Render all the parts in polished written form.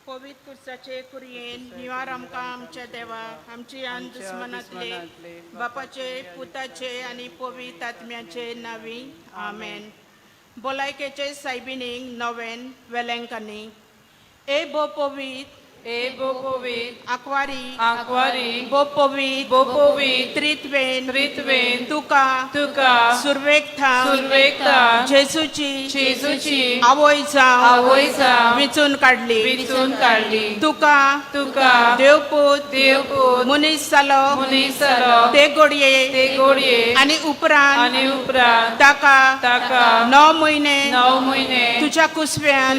पवित्र पुरुषाचे कुरियेन निवार आमकां आमच्या देवा आमची आन दुस्मनातले बापाचे पुताचे आणि पवित्र आत्म्याचे नावी आमेन. भलायकेचे सायबिनींक नवेन वेलेंकांनी ए बो पवित्र आक्वारी बो पवित्र त्रित्वेन तुका सुरवेकता जेजूची आवय जावं विचून काढली तुका देवपूत मनीस जालो ते घोडये आणि उपरांत ताका 9 म्हयने तुझ्या कुसव्यान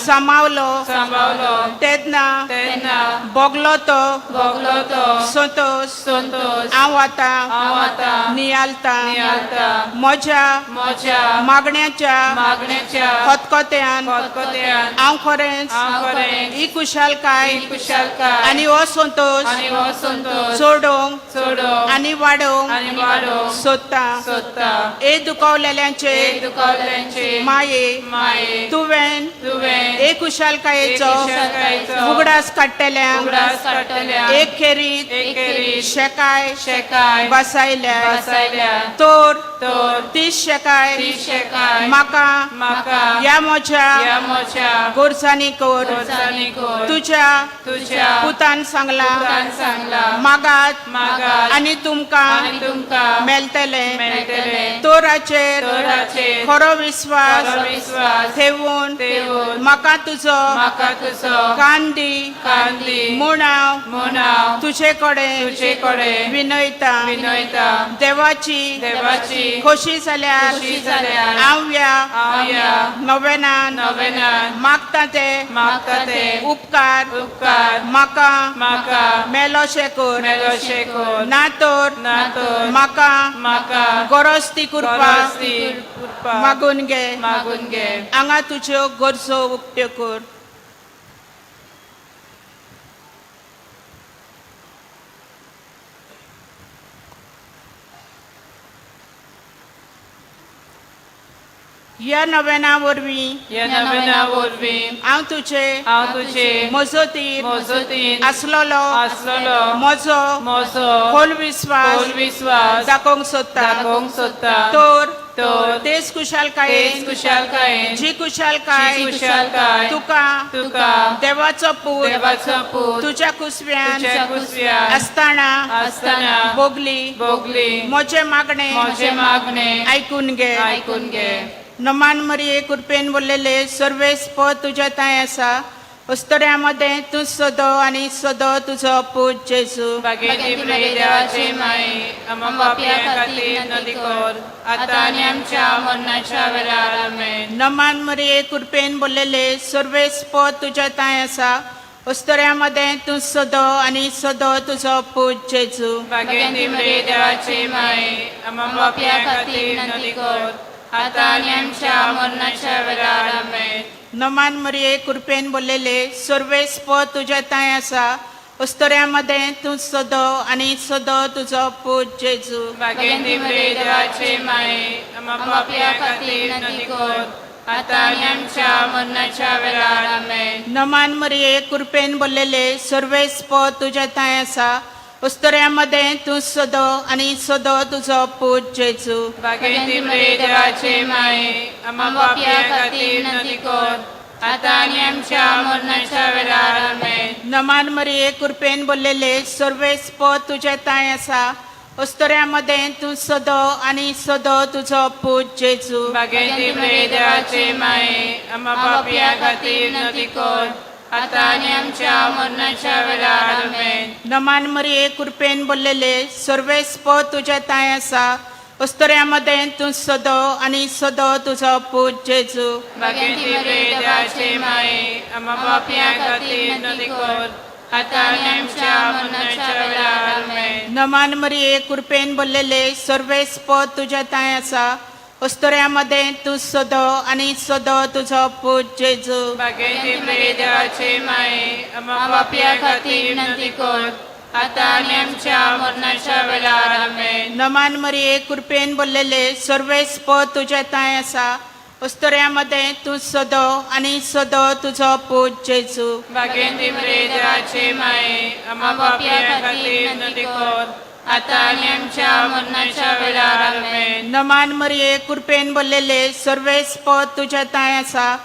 सांबाळलो तेन्ना बोगलो तो संतोष हांव आतां नियालता म्हज्या मागण्याच्या खतखत्यान हांव खरेंच ही कुशालकाय आनी हो संतोष सोडोंक आनी वाडोवंक सोदता. ए दुखवलेल्यांचे माये तुवें ए कुशालकायेचो उगडास काडटल्या एक खेरीत शेकाय बसायल्या तोर ती शेकाय म्हाका या मोच्या गोरसांनी कोर तुझ्या पुतान सांगला मागात आनी तुमकां मेळटले. तोराचेर खरो विश्वास ठेवून म्हाका तुजो कांदी म्हूण हांव तुजे कडेन विनयता. देवाची खोशी जाल्यार हांव या नवेनान मागता ते उपकार म्हाका मेलोशे कोर ना तर म्हाका गरज ती करपा मागून घे हांगा तुज्यो गरजो उक्त्यो कर. या नवेना वरवीं हांव तुजे मजतीन आसलोलो म्हजो खोल विश्वास दाखोवंक सोदता. तर तेच कुशालकायेन जी कुशालकाय तुका देवाचो पूत तुझ्या कुसव्यान आसतना भोगली म्हजे मागणे आयकून घे. नमान मरिये कृपेन बोललेले सर्वेस पद तुझ्या ताय आसा अस्तऱ्यामध्ये तू सदो आणि सदो तुझो पूत जेजू. देवाचे माये आमच्या खातीर नदी कर आता आणि आमच्या मरणाच्या वेळार आमेन. नमान मरिये कृपेन बोललेले सर्वेस पद तुझ्या ताय आसा अस्तऱ्यामध्ये तू सदो आणि सदो तुझो पूत जेजू. देवाचे माये आमच्या खातीर नदी कर आता आणि आमच्या मरणाच्या वेळार आमेन. नमान मरिये कृपेन बोललेले सर्वेस पद तुझ्या ताय आसा अस्तऱ्यामध्ये तू सदो आणि सदो तुझो पूत जेजू. देवाचे माये आमच्या खातीर नदी कर आता आणि आमच्या मरणाच्या वेळार आमेन. नमान मरिये कृपेन बोललेले सर्वेस पद तुझ्या ताय आसा अस्तऱ्यामध्ये तू सदो आणि सदो तुझो पूत जेजू. देवाचे माये आमच्या खातीर नदी कर आता आणि आमच्या मरणाच्या नमान मरिये कृपेन बोललेले सर्वेच पद तुझे ताय आसा अस्तऱ्यामध्ये तू सदो आणि सदो तुझो पूत जेजू बागेंती बरे देवाचे माये आम्हा पापिया खातीर नदी कोर आता आणि आमच्या मरणाच्या वेळार आमेन. नमान मरिये कृपेन बोललेले सर्वेच पद तुझे ताय आसा अस्तऱ्यामध्ये तू सदो आणि सदो तुझो पूत जेजू बागेंती बरे देवाचे माये आम्हा पापिया खातीर नदी कोर आता आणि आमच्या मरणाच्या वेळार आमेन. नमान मरिये कृपेन बोललेले सर्वेच पद तुझे ताय आसा अस्तऱ्यामध्ये तू सदो आणि सदो तुझो पूत जेजू बागेंती बरे देवाचे माये आम्हा पापिया खातीर नदी कोर आता आणि आमच्या मरणाच्या वेळार आमेन. नमान मरिये कृपेन बोललेले सर्वेच पद तुझे ताय आसा अस्तऱ्यामध्ये तू सदो आणि सदो तुझो पूत जेजू बागेंती बरे देवाचे माये आम्हा पापिया खातीर नदी कोर आता आणि आमच्या मरणाच्या वेळार आमेन. नमान मरिये कृपेन बोललेले सर्वेच पद तुझे ताय आसा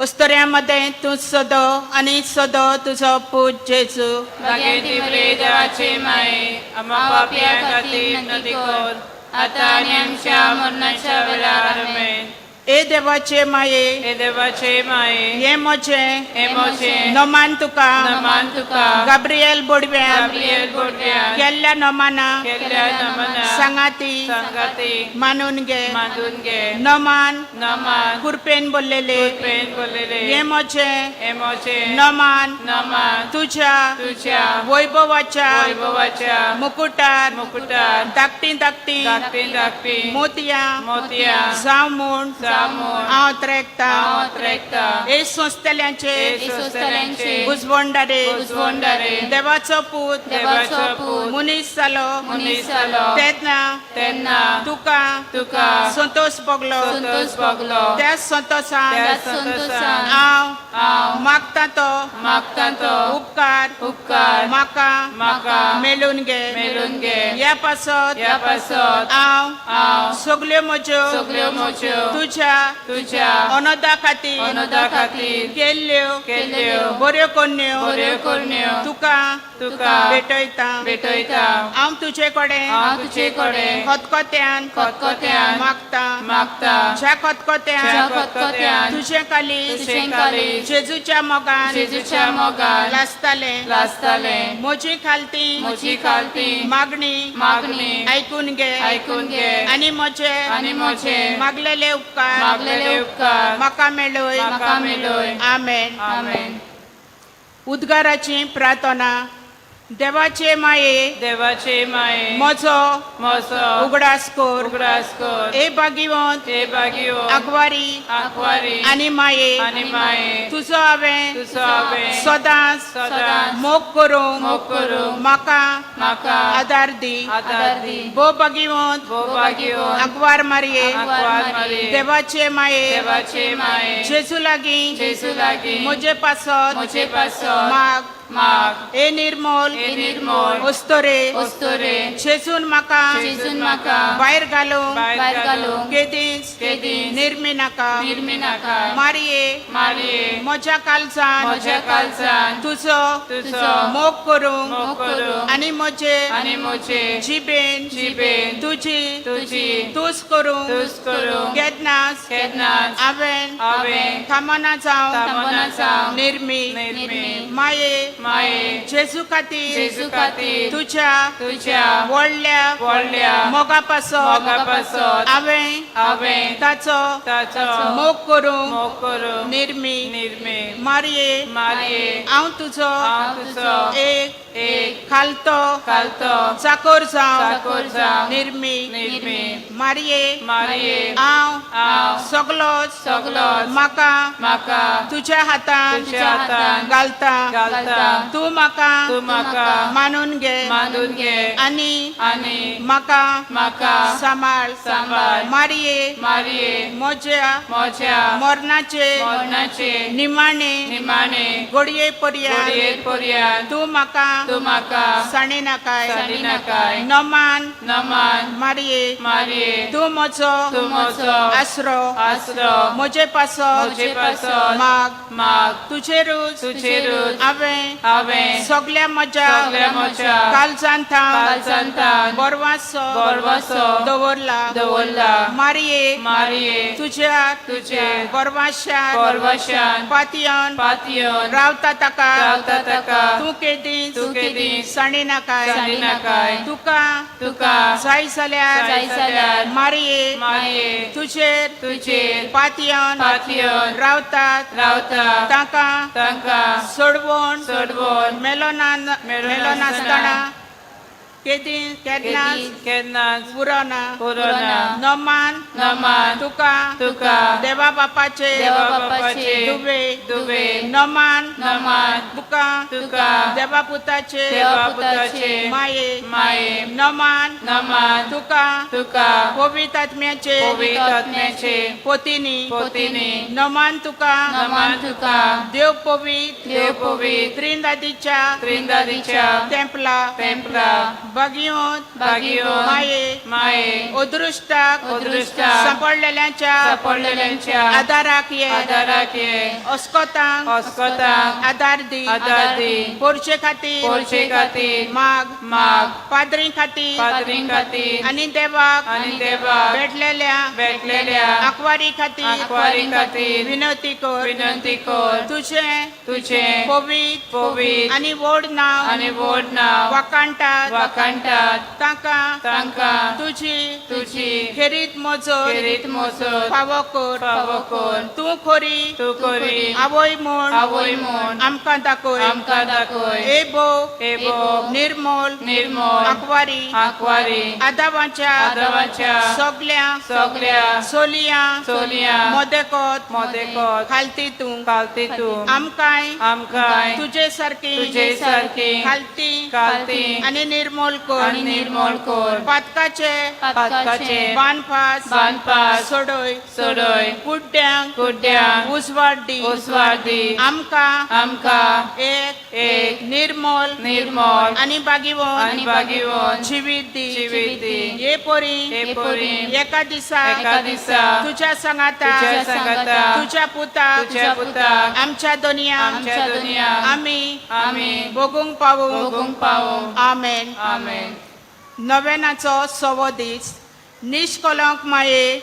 अस्तऱ्यामध्ये तू सदो आणि सदो तुझो पूत जेजू बागेंती बरे देवाचे माये आम्हा पापिया खातीर नदी कोर आता आणि आमच्या मरणाच्या वेळार आमेन. ए देवाचे माये हे देवाचे माये हे मोचे हे मोचे नमान तुका नमान तुका गाब्रिएल बोडव्या गाब्रिएल बोडव्या केल्ल्या नमाना केल्ल्या नमना सांगाती संगाती मानून घे मांडून घे. नमान नमान कृपेन बोललेले पेन बोललेले हे मोचे हे मोचे नमान नमान तुझ्या तुझ्या वैभवाच्या वैभवाच्या मुकुटार मुकुटार धाकटी धाकटी धाकटी धाकटी मोतिया मोतिया जाव म्हूण जामून हांव त्रेकता त्रेकता ए संस्थेल्यांचे संस्थेल्यांचे उजवंडारे उजवंडारे देवाचो पूत देवाचो पूत मुनीस जालो मनीस जालो तेन्ना तेन्ना तुका तुका संतोष भोगलो संतोष भोगलो. त्या संतोषान त्या संतोषान हांव मागता तो मागता तो उपकार म्हाका म्हाका मेलून घे मेलून घे. या पासत या पासत हांव सगल्यो म्हज्यो सगल्यो म्हज्यो तुझ्या अनोदा खातीर केल्ल्यो बऱ्यो कन्यो तुका भेटयता हांव तुजे कडेन खतखत्यान मागता ज्या खतखत्यान तुझे काली जेजूच्या मोगान लासताले म्हजी खालती मागणी आयकून घे आनी म्हजे मागलेले उपकार म्हाका मेळय आमेन. उद्गाराची प्रार्थना. देवाचे माये म्हजो उगडास कोर ए भागिवंत आगवारी आनी माये तुजो हांवें सदांच मोग करूंक म्हाका आदार दी भो भागिवंत आगवार मारये देवाचे माये जेजू लागीं म्हजे पासत माग ए निर्मोल ओस्तोरे जेजून म्हाका भायर घालूंक केदींच निर्मी नाका मारये म्हज्या काळजान तुजो मोग करूंक आनी म्हजे जिबेन तुजी तूस करूंक केदनाच हांवें थामना जावं निर्मी माये जेजू खातीर तुझ्या व्हडल्या मोगा पासत हांवें ताचो मोग करूंक निर्मी मारये हांव तुजो एक खालतो चाकोर जावं निर्मी मारये हांव सगलोच म्हाका तुज्या हातान घालता तू म्हाका मानून घे आनी म्हाका सांबाळ मारये म्हज्या मरणाचे निमाणे घडये पर्यंत तू म्हाका तू म्हाका साणी नाकाय साडी नाकाय नमान नमान मारिये मारिये तू म्हजो आसरो म्हजे पासत माग तुजेरूच हांवें सगळ्या म्हज्या काळजांतां गोरवासो दवरला मारिये तुज्या गोरवाशान पातयन रावता ताका तूं केदीस साणी नाकाय तुका जाय जाल्यार मारिये तुजेर पातयन रावतात ताका सोडवून मेलो नासतना केन्नाच उरोना नमान तुका देवा बापाचे दुवे नमान तुका देवा पुताचे माये नमान तुका पवित्र आत्म्याचे पोतिनी नमान तुका देव पवित्र त्रिंदादीच्या तेंपला बागियोत माये अदृष्टाक सांपडलेल्यांच्या आदाराक ये अस्कोतांक आदार दी पोरचे खातीर माग पाद्री खातीर आनी देवाक भेटलेल्या आंकवारी खातीर विनंती कर तुझे पवित्र आनी व्हड नांव वाकाणटात तांका तुझी खेरीत मोजत फावो कर तूं खरी आवय म्हूण आमकां दाखय एबो निर्मल आंकवारी आदावाच्या सगळ्या सोलिया मोदेकोत खालती तूं आमकांय तुजे सारकी खालती आनी निर्मल कर पातकाचे बांदपास सोडय कुड्ड्यांक उजवाड दी आमकां एक निर्मल आनी बागीवन जिवीत दी ये पोरी एका दिसा तुज्या सांगाता तुज्या पुताक आमच्या दुनिया आमी भोगूंक पावूं आमेन नवेनाचो 6वो दीस निष्कलंक माये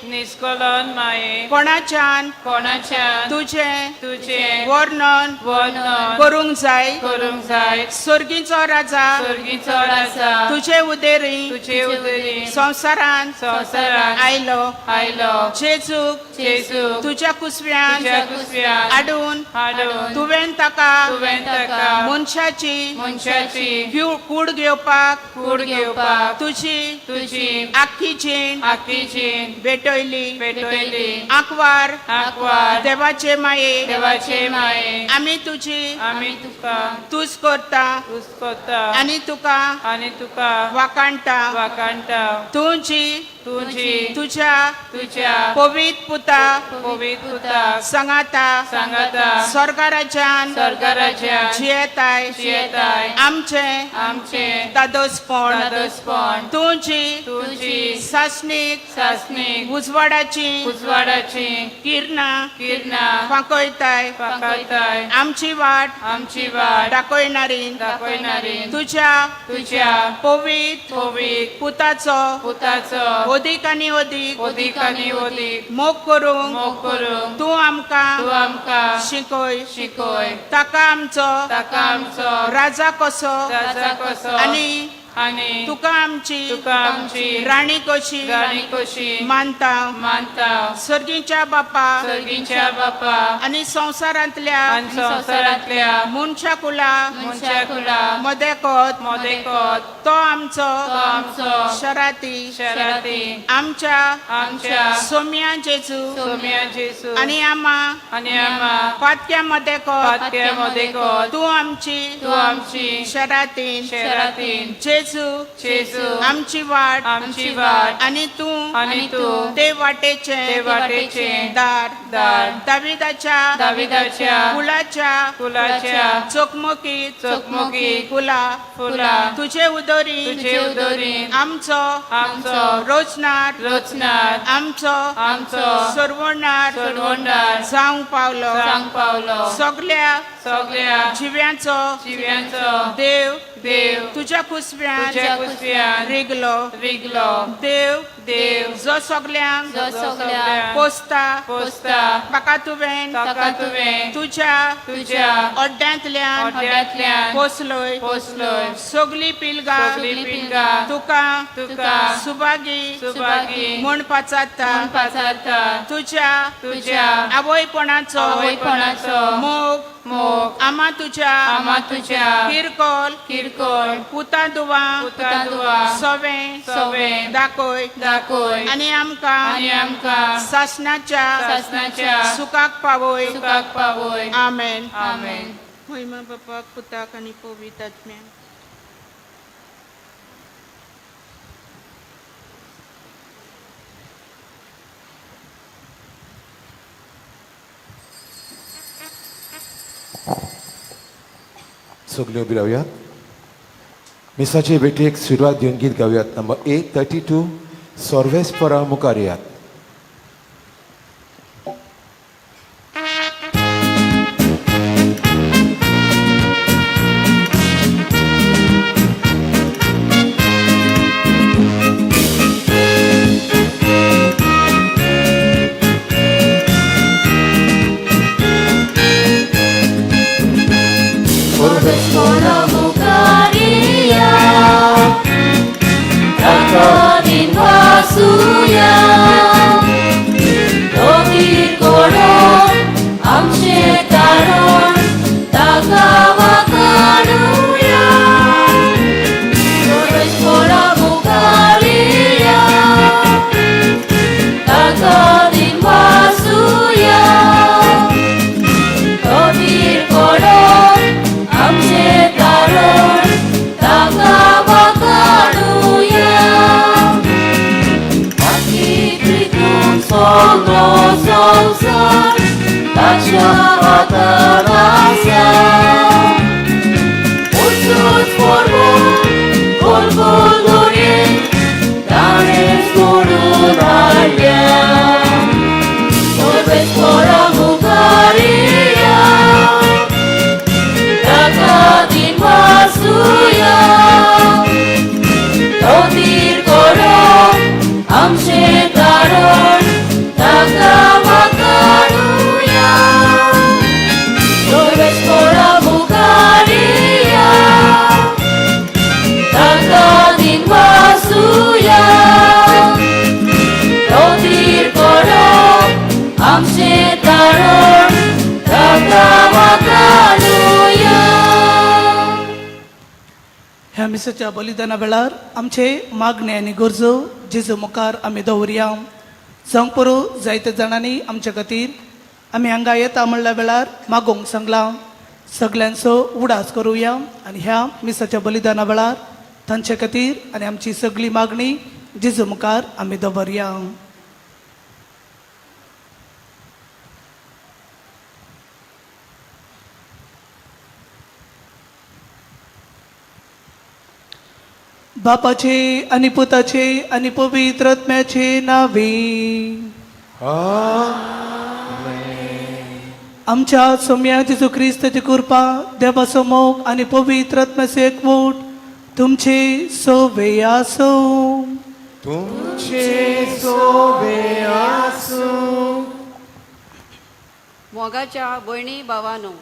कोणाच्यान तुझे वर्णन करूंक जाय स्वर्गीचो राजा तुझे उदेरी संवसारान आयलो जेजूक तुझ्या कुसव्यान आडून तुवें ताका मनशाची कूड घेवपाक तुझी आख्खी जीण भेटयली आंकवार देवाचे माये आमी तुका करता आनी तुका वाकाणटा तुझ्या पवित्र पुता सांगाता स्वर्गा राज्यान जियेताय आमचे दादोसपण तुझी सासणीक उजवाडाची किरणां फांकयताय आमची वाट दाखयणारी तुझ्या पवित्र पुताचो ओदीक आनी ओदीक मोग करूंक तूं आमकां शिकय ताका आमचो राजा कसो आनी तुका आमची राणी कशी मानता सर्गीच्या बापा आनी संवसारांतल्या मनशा कुला मदेकोत तो आमचो शराती आमच्या सोम्या जेजू आनी आमा पातक्या मदेकोत तूं आमची शरातीन जेजू आमची वाट आनी तूं ते वाटेचे दार दाड दाविदाच्या कुलाच्या चकमकीत फुला तुझे उदरी आमचो रोजनार आमचो सर्वनार जावंक पावलो सगळ्या जिव्यांचो देव तुझ्या कुसव्यान रिगलो देव जो सगळ्यांक पोसता ताका तुवें तुझ्या ओड्ड्यांतल्यान पोसलोय सगळी पिलगां तुका सुभागी म्हूण पाचारता तुझ्या आवयपणाचो मोग आमा तुझ्या किरकोळ पुता दुवा सवे दाखोय आनी आमकां सासणाच्या सुखाक पावोय आमेन महिमा बापाक पुताक आनी पवित्र आत्म्याक सगळ्यो उबी रावयात. मिसाचे भेटेक सुरवात दिवन गीत गावयात. नंबर 832 सर्वेस्परा मुखार येयात. ह्या मिसाच्या बलिदाना वेळार आमचे मागणे आनी गरजो जेजू मुखार आमी दवरया. जावंक परो जायत्या जाणांनी आमच्या खातीर आमी हांगा येता म्हणल्या वेळार मागोवंक सांगलां. सगळ्यांचो उडास करुया आनी ह्या मिसाच्या बलिदाना वेळार तांचे खातीर आनी आमची सगळी मागणी जेजू मुखार आमी दवरया. बापाचे आणि पुताचे आणि पवित्र आत्म्याचे नावे आमच्या सोम्या जेजू ख्रिस्ताची कृपा देवाचो मोग आणि पवित्र आत्म्याचे एकवट तुमचे सोबे आसो. मोगाच्या भयणी भावानो,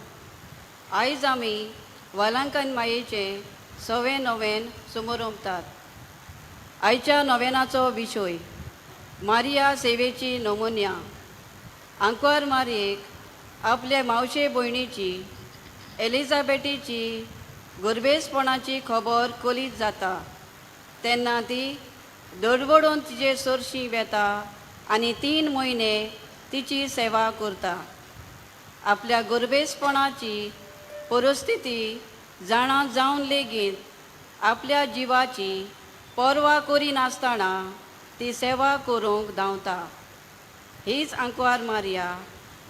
आयज आमी वालांकन मायेचे 6वें नोवेन समोर ओंपतात. आयच्या नोवेनाचो विशय मारिया सेवेची नमोन्या. आंकवार मारयेक आपल्या मावशे भयणीची एलिझाबेटीची गर्भेसपणाची खबर कळीत जाता तेन्ना ती दडवडून तिचे सोरशी वेता आनी 3 म्हयने तिची सेवा करता. आपल्या गर्भेसपणाची परिस्थिती जाणा जावन लेगीत आपल्या जिवाची पर्वा करिनासतना ती सेवा करूंक धांवता. हीच आंकवार मारिया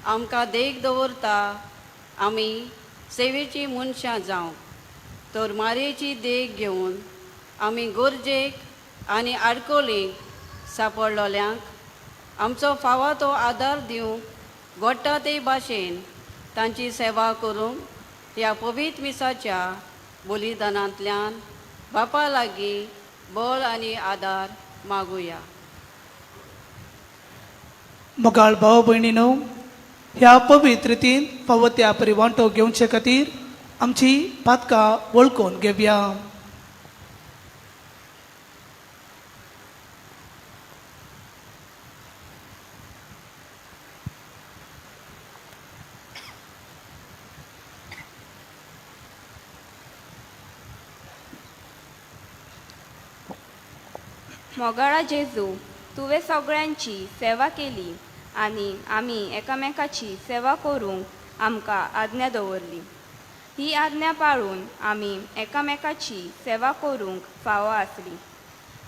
आमकां देख दवरता आमी सेवेची मनशां जावं तर मारयेची देख घेवन आमी गरजेक आनी आडकोलीक सांपडलोल्यांक आमचो फावा तो आदार दिवंक घडटा ते भाशेन तांची सेवा करूंक ह्या पवित्र मिसाच्या बलिदानांतल्यान बापा लागीं बळ आनी आदार मागुया. मोगाळ भाव भयणीनो, ह्या पवित्र रितीन फावो त्या परी वांटो घेवचे खातीर आमची पातकां वळखून घेवया. मोगाळा जेजू, तुवें सगळ्यांची सेवा केली आनी आमी एकामेकाची सेवा करूंक आमकां आज्ञा दवरली. ही आज्ञा पाळून आमी एकामेकाची सेवा करूंक फावो आसली.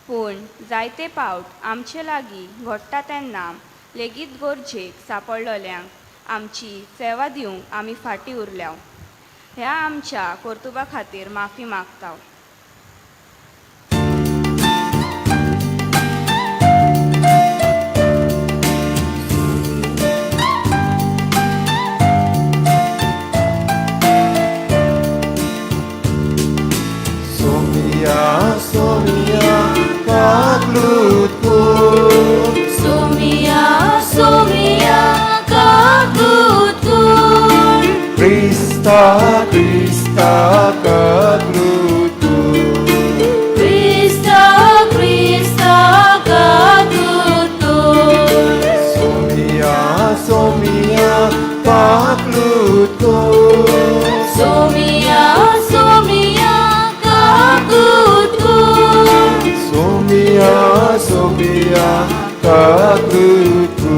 पूण जायते फावट आमचे लागीं घडटा तेन्ना लेगीत गरजेक सांपडलोल्यांक आमची सेवा दिवंक आमी फाटीं उरल्या. ह्या आमच्या कर्तुबा खातीर माफी मागता. Somia, Pagluto. Somia, Somia, Pagluto. Krista, Krista, Pagluto. Krista, Krista, Pagluto. Somia, Somia, Pagluto. Somia, Somia, Pagluto. Somia, Somia, Pagluto.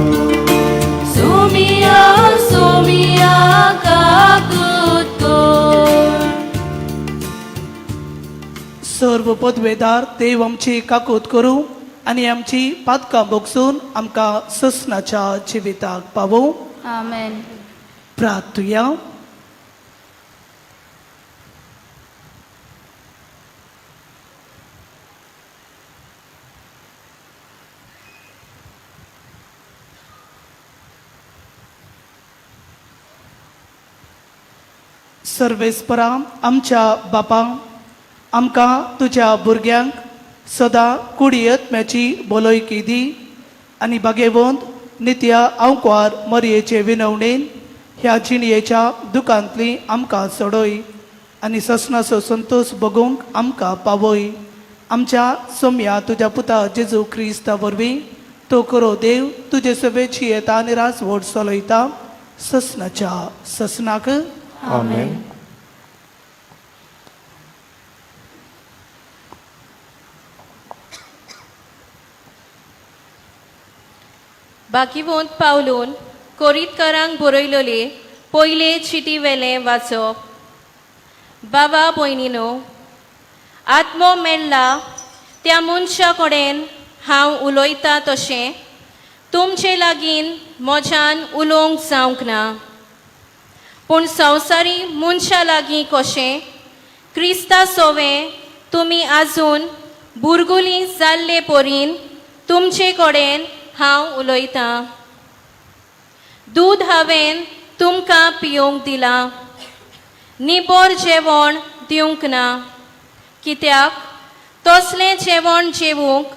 Somia, Somia, Pagluto. सर्व पदवेदार देव आमची काकूत करूं आनी आमची पातकां भोगसून आमकां ससनाच्या जिविताक पावूं. Amen. प्रार्थुया. सर्वेस्परा आमच्या बापा, आमकां तुज्या भुरग्यांक सदां कुडी आत्म्याची भलायकी दी आनी भागेवंत नित्या आंवकार मरयेचे विनवणेन ह्या जिणयेच्या दुखांतली आमकां सोडय आनी ससनाचो संतोश भोगूंक आमकां पावय. आमच्या सोम्या तुज्या पुता जेजू क्रिस्ता वरवीं तो करो देव तुजे सभेची येता आनी रासवड चलयता ससनाच्या ससनाक. Amen. बाकीवंत पावलून कोरीतकारांक बरयलोले पयले चिटी वेले वाचप. बाबा भयणीनो, आत्मो मेळ्ळा त्या मनशा कडेन हांव उलयतां तशें तुमचे लागीं म्हज्यान उलोवंक जावंक ना. पूण संवसारी मनशा लागीं कशें क्रिस्ता सोवें तुमी आजून बुरगुली जाल्ले परीन तुमचे कडेन हांव उलयतां. दूद हांवें तुमकां पिवंक दिलां, निबोर जेवण दिवंक ना. कित्याक तसलें जेवण जेवूंक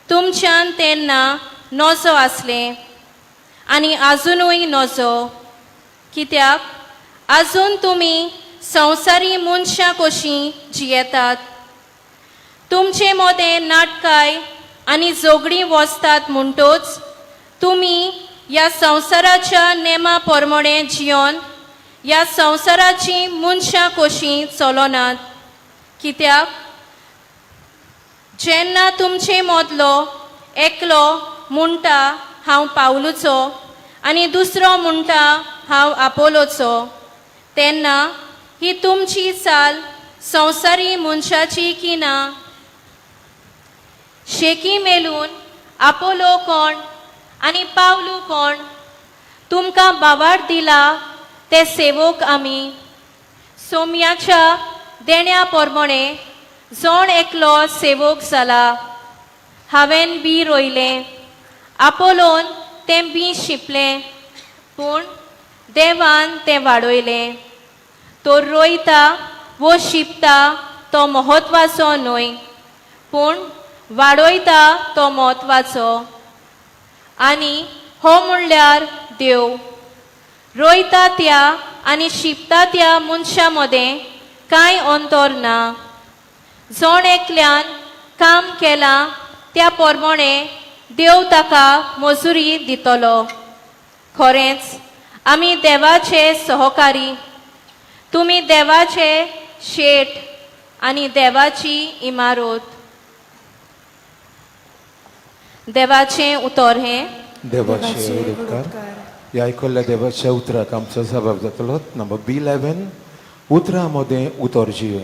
तुमच्यान तेन्ना नजो आसलें आनी आजुनूय नजो. कित्याक आजून तुमी संवसारी मनशां कशीं जियेतात. तुमचे मोदें नाटकाय आनी जोगडी वचतात म्हणटूच तुमी ह्या संवसाराच्या नेमा प्रमाणें जियोन ह्या संवसाराची मनशां कशीं चलोनात. कित्याक जेन्ना तुमचे मदलो एकलो म्हणटा हांव पावलुचो आनी दुसरो म्हणटा हांव आपोलोचो, तेन्ना ही तुमची चाल संवसारी मनशाची की ना? शेकी मेलून आपोलो कोण आनी पावलू कोण? तुमकां बावाड दिला ते सेवक आमी सोम्याच्या देण्या पोरमोणे जोण एकलो सेवक जाला हांवें बी रोयलें आपोलोन तें बी शिंपलें पूण देवान तें वाडयलें तो रोयता वो शिंपता तो म्हत्वाचो न्हय पूण वाडयता तो म्हत्वाचो आनी हो म्हणल्यार देव रोयता त्या आनी शिंपता त्या मनशा मदें कांय अंतर ना जोण एकल्यान काम केलां त्या पोरमोणे देव ताका मजुरी दितलो खरेंच आमी देवाचे सहकारी तुमी देवाचे शेट आनी देवाची इमारत देवाचें उतर हें देवाचे उद्कार ह्या आयकल्ल्या देवाच्या उतराक आमचो जबाब जातलो नंबर B11 उतरा मध्ये उतर जिवे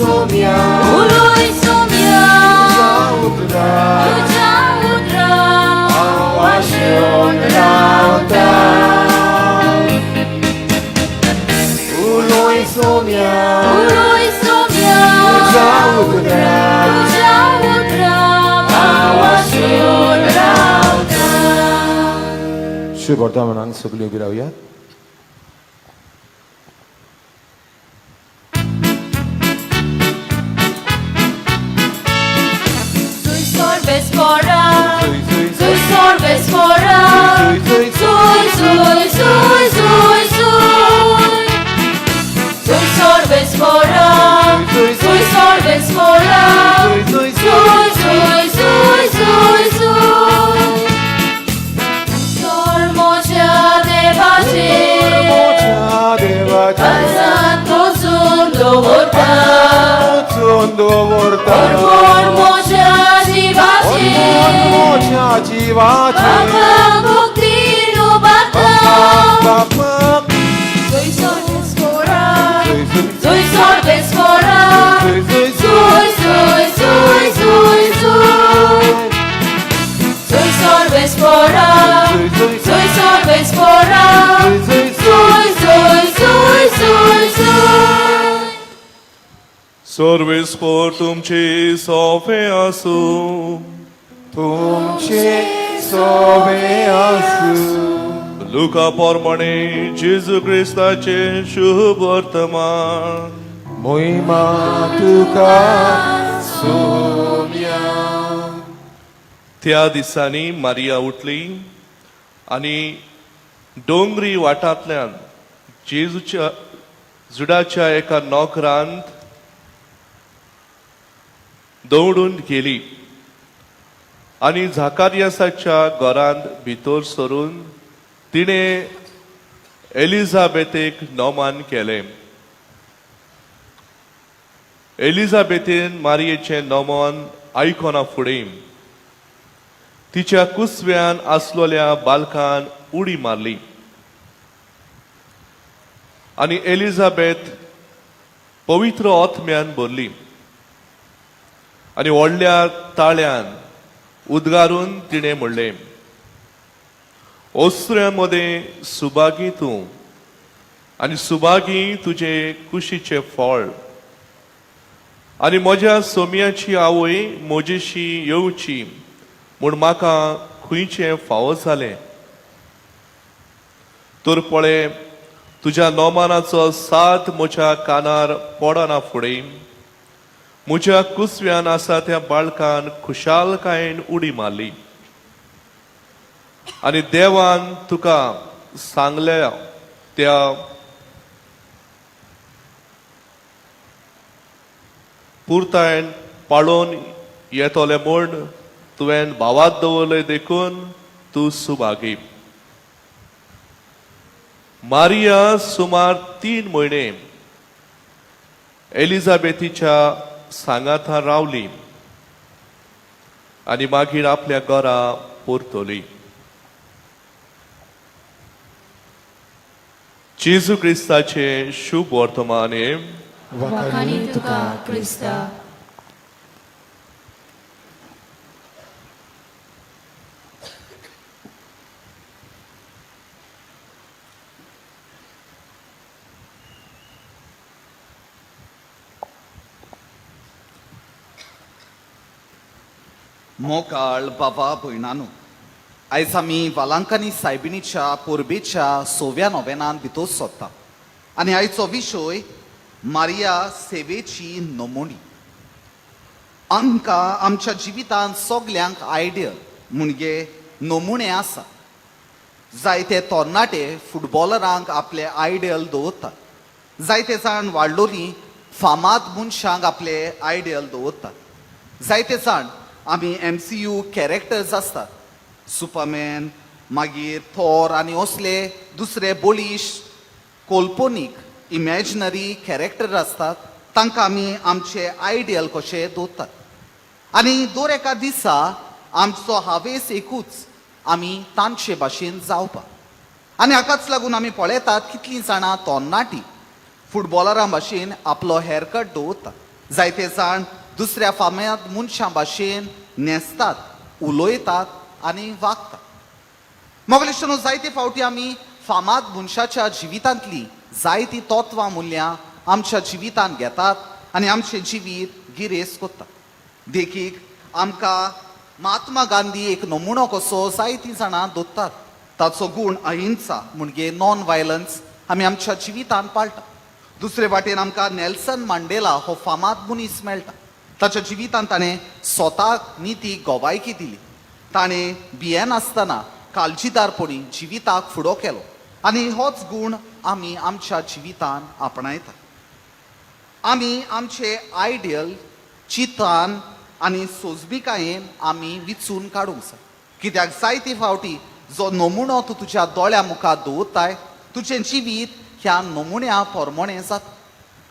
Somiar शुभ वर्तमानान सगळी उबी रावयात. Zui sorbes fora, zui sorbes fora, zui, zui, zui, zui, zui. Zui sorbes fora, zui sorbes fora, zui, zui, zui, zui, zui. Sormoja devace, alzato sundo vorta, Sormoja jivace, Baba bhakti nubata. Zui sorbes fora, zui sorbes fora, zui, zui, zui, zui, zui. Zui sorbes fora, zui sorbes fora, zui, zui, zui, zui. सर्वेस्पर तुमची सोफे असू तुमचे सोबे असू. Luca प्रमाणे जेजू क्रिस्ताचे शुभ वर्तमान. मोहिमा तुका सोम्या. त्या दिसांनी मारिया उठली आणि डोंगरी वाटांतल्यान जेजूच्या जुडाच्या एका नोकरांत दौडून गेली आणि झाकारियासाच्या घरांत भितर सरून तिणे एलिझाबेथेक नोमान केले. एलिझाबेथेन मारियेचें नोमान आयकोना फुडें तिच्या कुसव्यान आसलोल्या बालकान उडी मारली आणि एलिझाबेथ पवित्र आत्म्यान भरली आणि व्हडल्या ताळ्यान उद्गारून तिणे म्हणले, ओस्त्र्यांमध्ये सुभागी तूं आणि सुभागी तुझे कुशीचे फळ. आणि म्हज्या सोम्याची आवय म्हजेशी येवची म्हूण म्हाका खंयचे फावो जाले. तर पळय, तुज्या नोमानाचो साथ म्हज्या कानार पडना फुडें. म्हज्या कुसव्यान आसा त्या बाळकान खुशालकायेन उडी मारली आणि देवान तुका सांगल्या त्या पुरतायन पाळोवन येतोले म्हूण तुवें भावात दवरले देखून तूं सुभागी. मारिया सुमार 3 म्हयने एलिझाबेथीच्या सांगाता रावली आणि मागीर आपल्या घरा परतली. जेजू क्रिस्ताचे शुभ वर्तमान हे वखाणी तुका क्रिस्ता. मोकाळ बाबा भयणानो, आयज आमी वालांकानी सायबिणीच्या पोरबेच्या 6व्या नोवेनान भितर सोदता आनी आयचो विशय मारिया सेवेची नमोणी. आमकां आमच्या जिवितांत सगल्यांक आयडियल म्हणजे नमुणे आसा. जायते तरणाटे फुटबॉलरांक आपले आयडियल दवरतात. जायते जाण वाडलोलीं फामाद मनशांक आपले आयडियल दवरतात. जायते जाण आमी MCU कॅरेक्टर्स आसतात, सुपरमॅन, मागीर थॉर आनी असले दुसरे बोलीश काल्पनीक इमॅजिनरी कॅरेक्टर आसतात, तांकां आमी आमचे आयडियल कशे दवरतात. आनी दर एका दिसा आमचो हावेस एकूच, आमी तांचे भाशेन जावपाक. आनी हाकाच लागून आमी पळयतात कितलीं जाणां तरणाटी फुटबॉलरां भाशेन आपलो हेअरकट दवरतात. जायते जाण दुसऱ्या फामाद मनशां भाशेन न्हेसतात, उलयतात आनी वागतात. मोगलेश्वर जायते फावटी आमी फामाद मनशाच्या जिवितांतली जायतीं तत्वां मुल्यां आमच्या जिवितांत घेतात आनी आमचें जिवीत गिरेस्त करतात. देखीक आमकां महात्मा गांधी एक नमुनो कसो जायतीं जाणां दोत्तात. ताचो गूण अहिंसा म्हणजे नॉन व्हायलन्स आमी आमच्या जिवितान पाळटा. दुसरे वाटेन आमकां नेल्सन मांडेला हो फामाद मनीस मेळटा. ताच्या जिवितान ताणें स्वताक नीती गोवायकी दिली. ताणें भियेन आसतना काळजीदारपणी जिविताक फुडो केलो आनी होच गूण आमी आमच्या जिवितान आपणायता. आमी आमचे आयडियल चितान आनी सोजबिकायेन आमी विचून काडूंक जाय. कित्याक जायते फावटी जो नमुनो तूं तुज्या दोळ्या मुखार दवरताय तुजें जिवीत ह्या नमुन्या पोरमोणें जाता.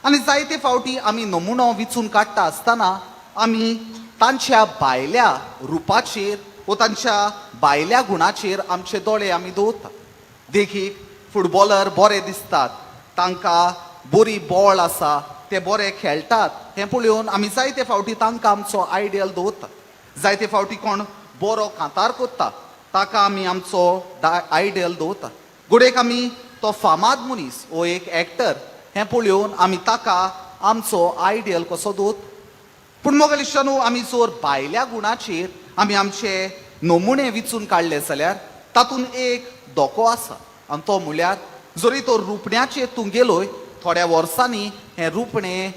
आनी जायते फावटी आमी नमुनो विचून काडटा आसतना आमी तांच्या भायल्या रुपाचेर वा तांच्या भायल्या गुणाचेर आमचे दोळे आमी दवरता. देखीक फुटबॉलर बरे दिसतात, तांकां बरी बॉल आसा, ते बरे खेळटात हें पळोवन आमी जायते फावटी तांकां आमचो आयडियल दवरता. जायते फावटी कोण बरो कांतार करता ताका आमी आमचो आयडियल दवरता. घोडेक आमी तो फामाद मनीस वो एक एक्टर हें पळोवन आमी ताका आमचो आयडियल कसो दवरता. पूण मोगल इश्टानो, आमी जर भायल्या गुणाचेर आमी आमचे नमुने विचून काडले जाल्यार तातूंत एक धोको आसा आनी तो म्हळ्यार जरी तो रुपण्याचेर तूं गेलोय थोड्या वर्सांनी हें रुपणें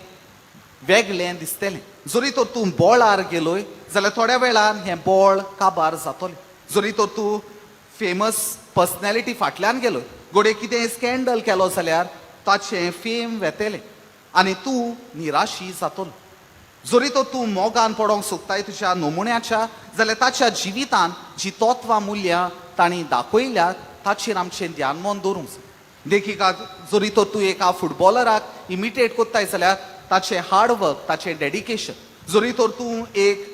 वेगळें दिसतलें. जरी तर तूं बॉलार गेलोय जाल्यार थोड्या वेळान हें बॉल काबार जातलें. जरी तर तूं फेमस पर्सनॅलिटी फाटल्यान गेलोय, घोडे कितें स्कॅन्डल केलो जाल्यार ताचें फेम वेतलें आनी तूं निराशी जातलो. जरी तर तूं मोगान पडोंक सोदताय तुज्या नमुन्याच्या जाल्यार ताच्या जिवितान जी तत्वां मुल्यां तांणी दाखयल्यात ताचेर आमचें ध्यान मन दवरूंक जाय. देखीक जरी तर तूं एका फुटबॉलराक इमिटेट कोत्ताय जाल्यार ताचें हार्डवर्क, ताचें डेडिकेशन. जरी तर तूं एक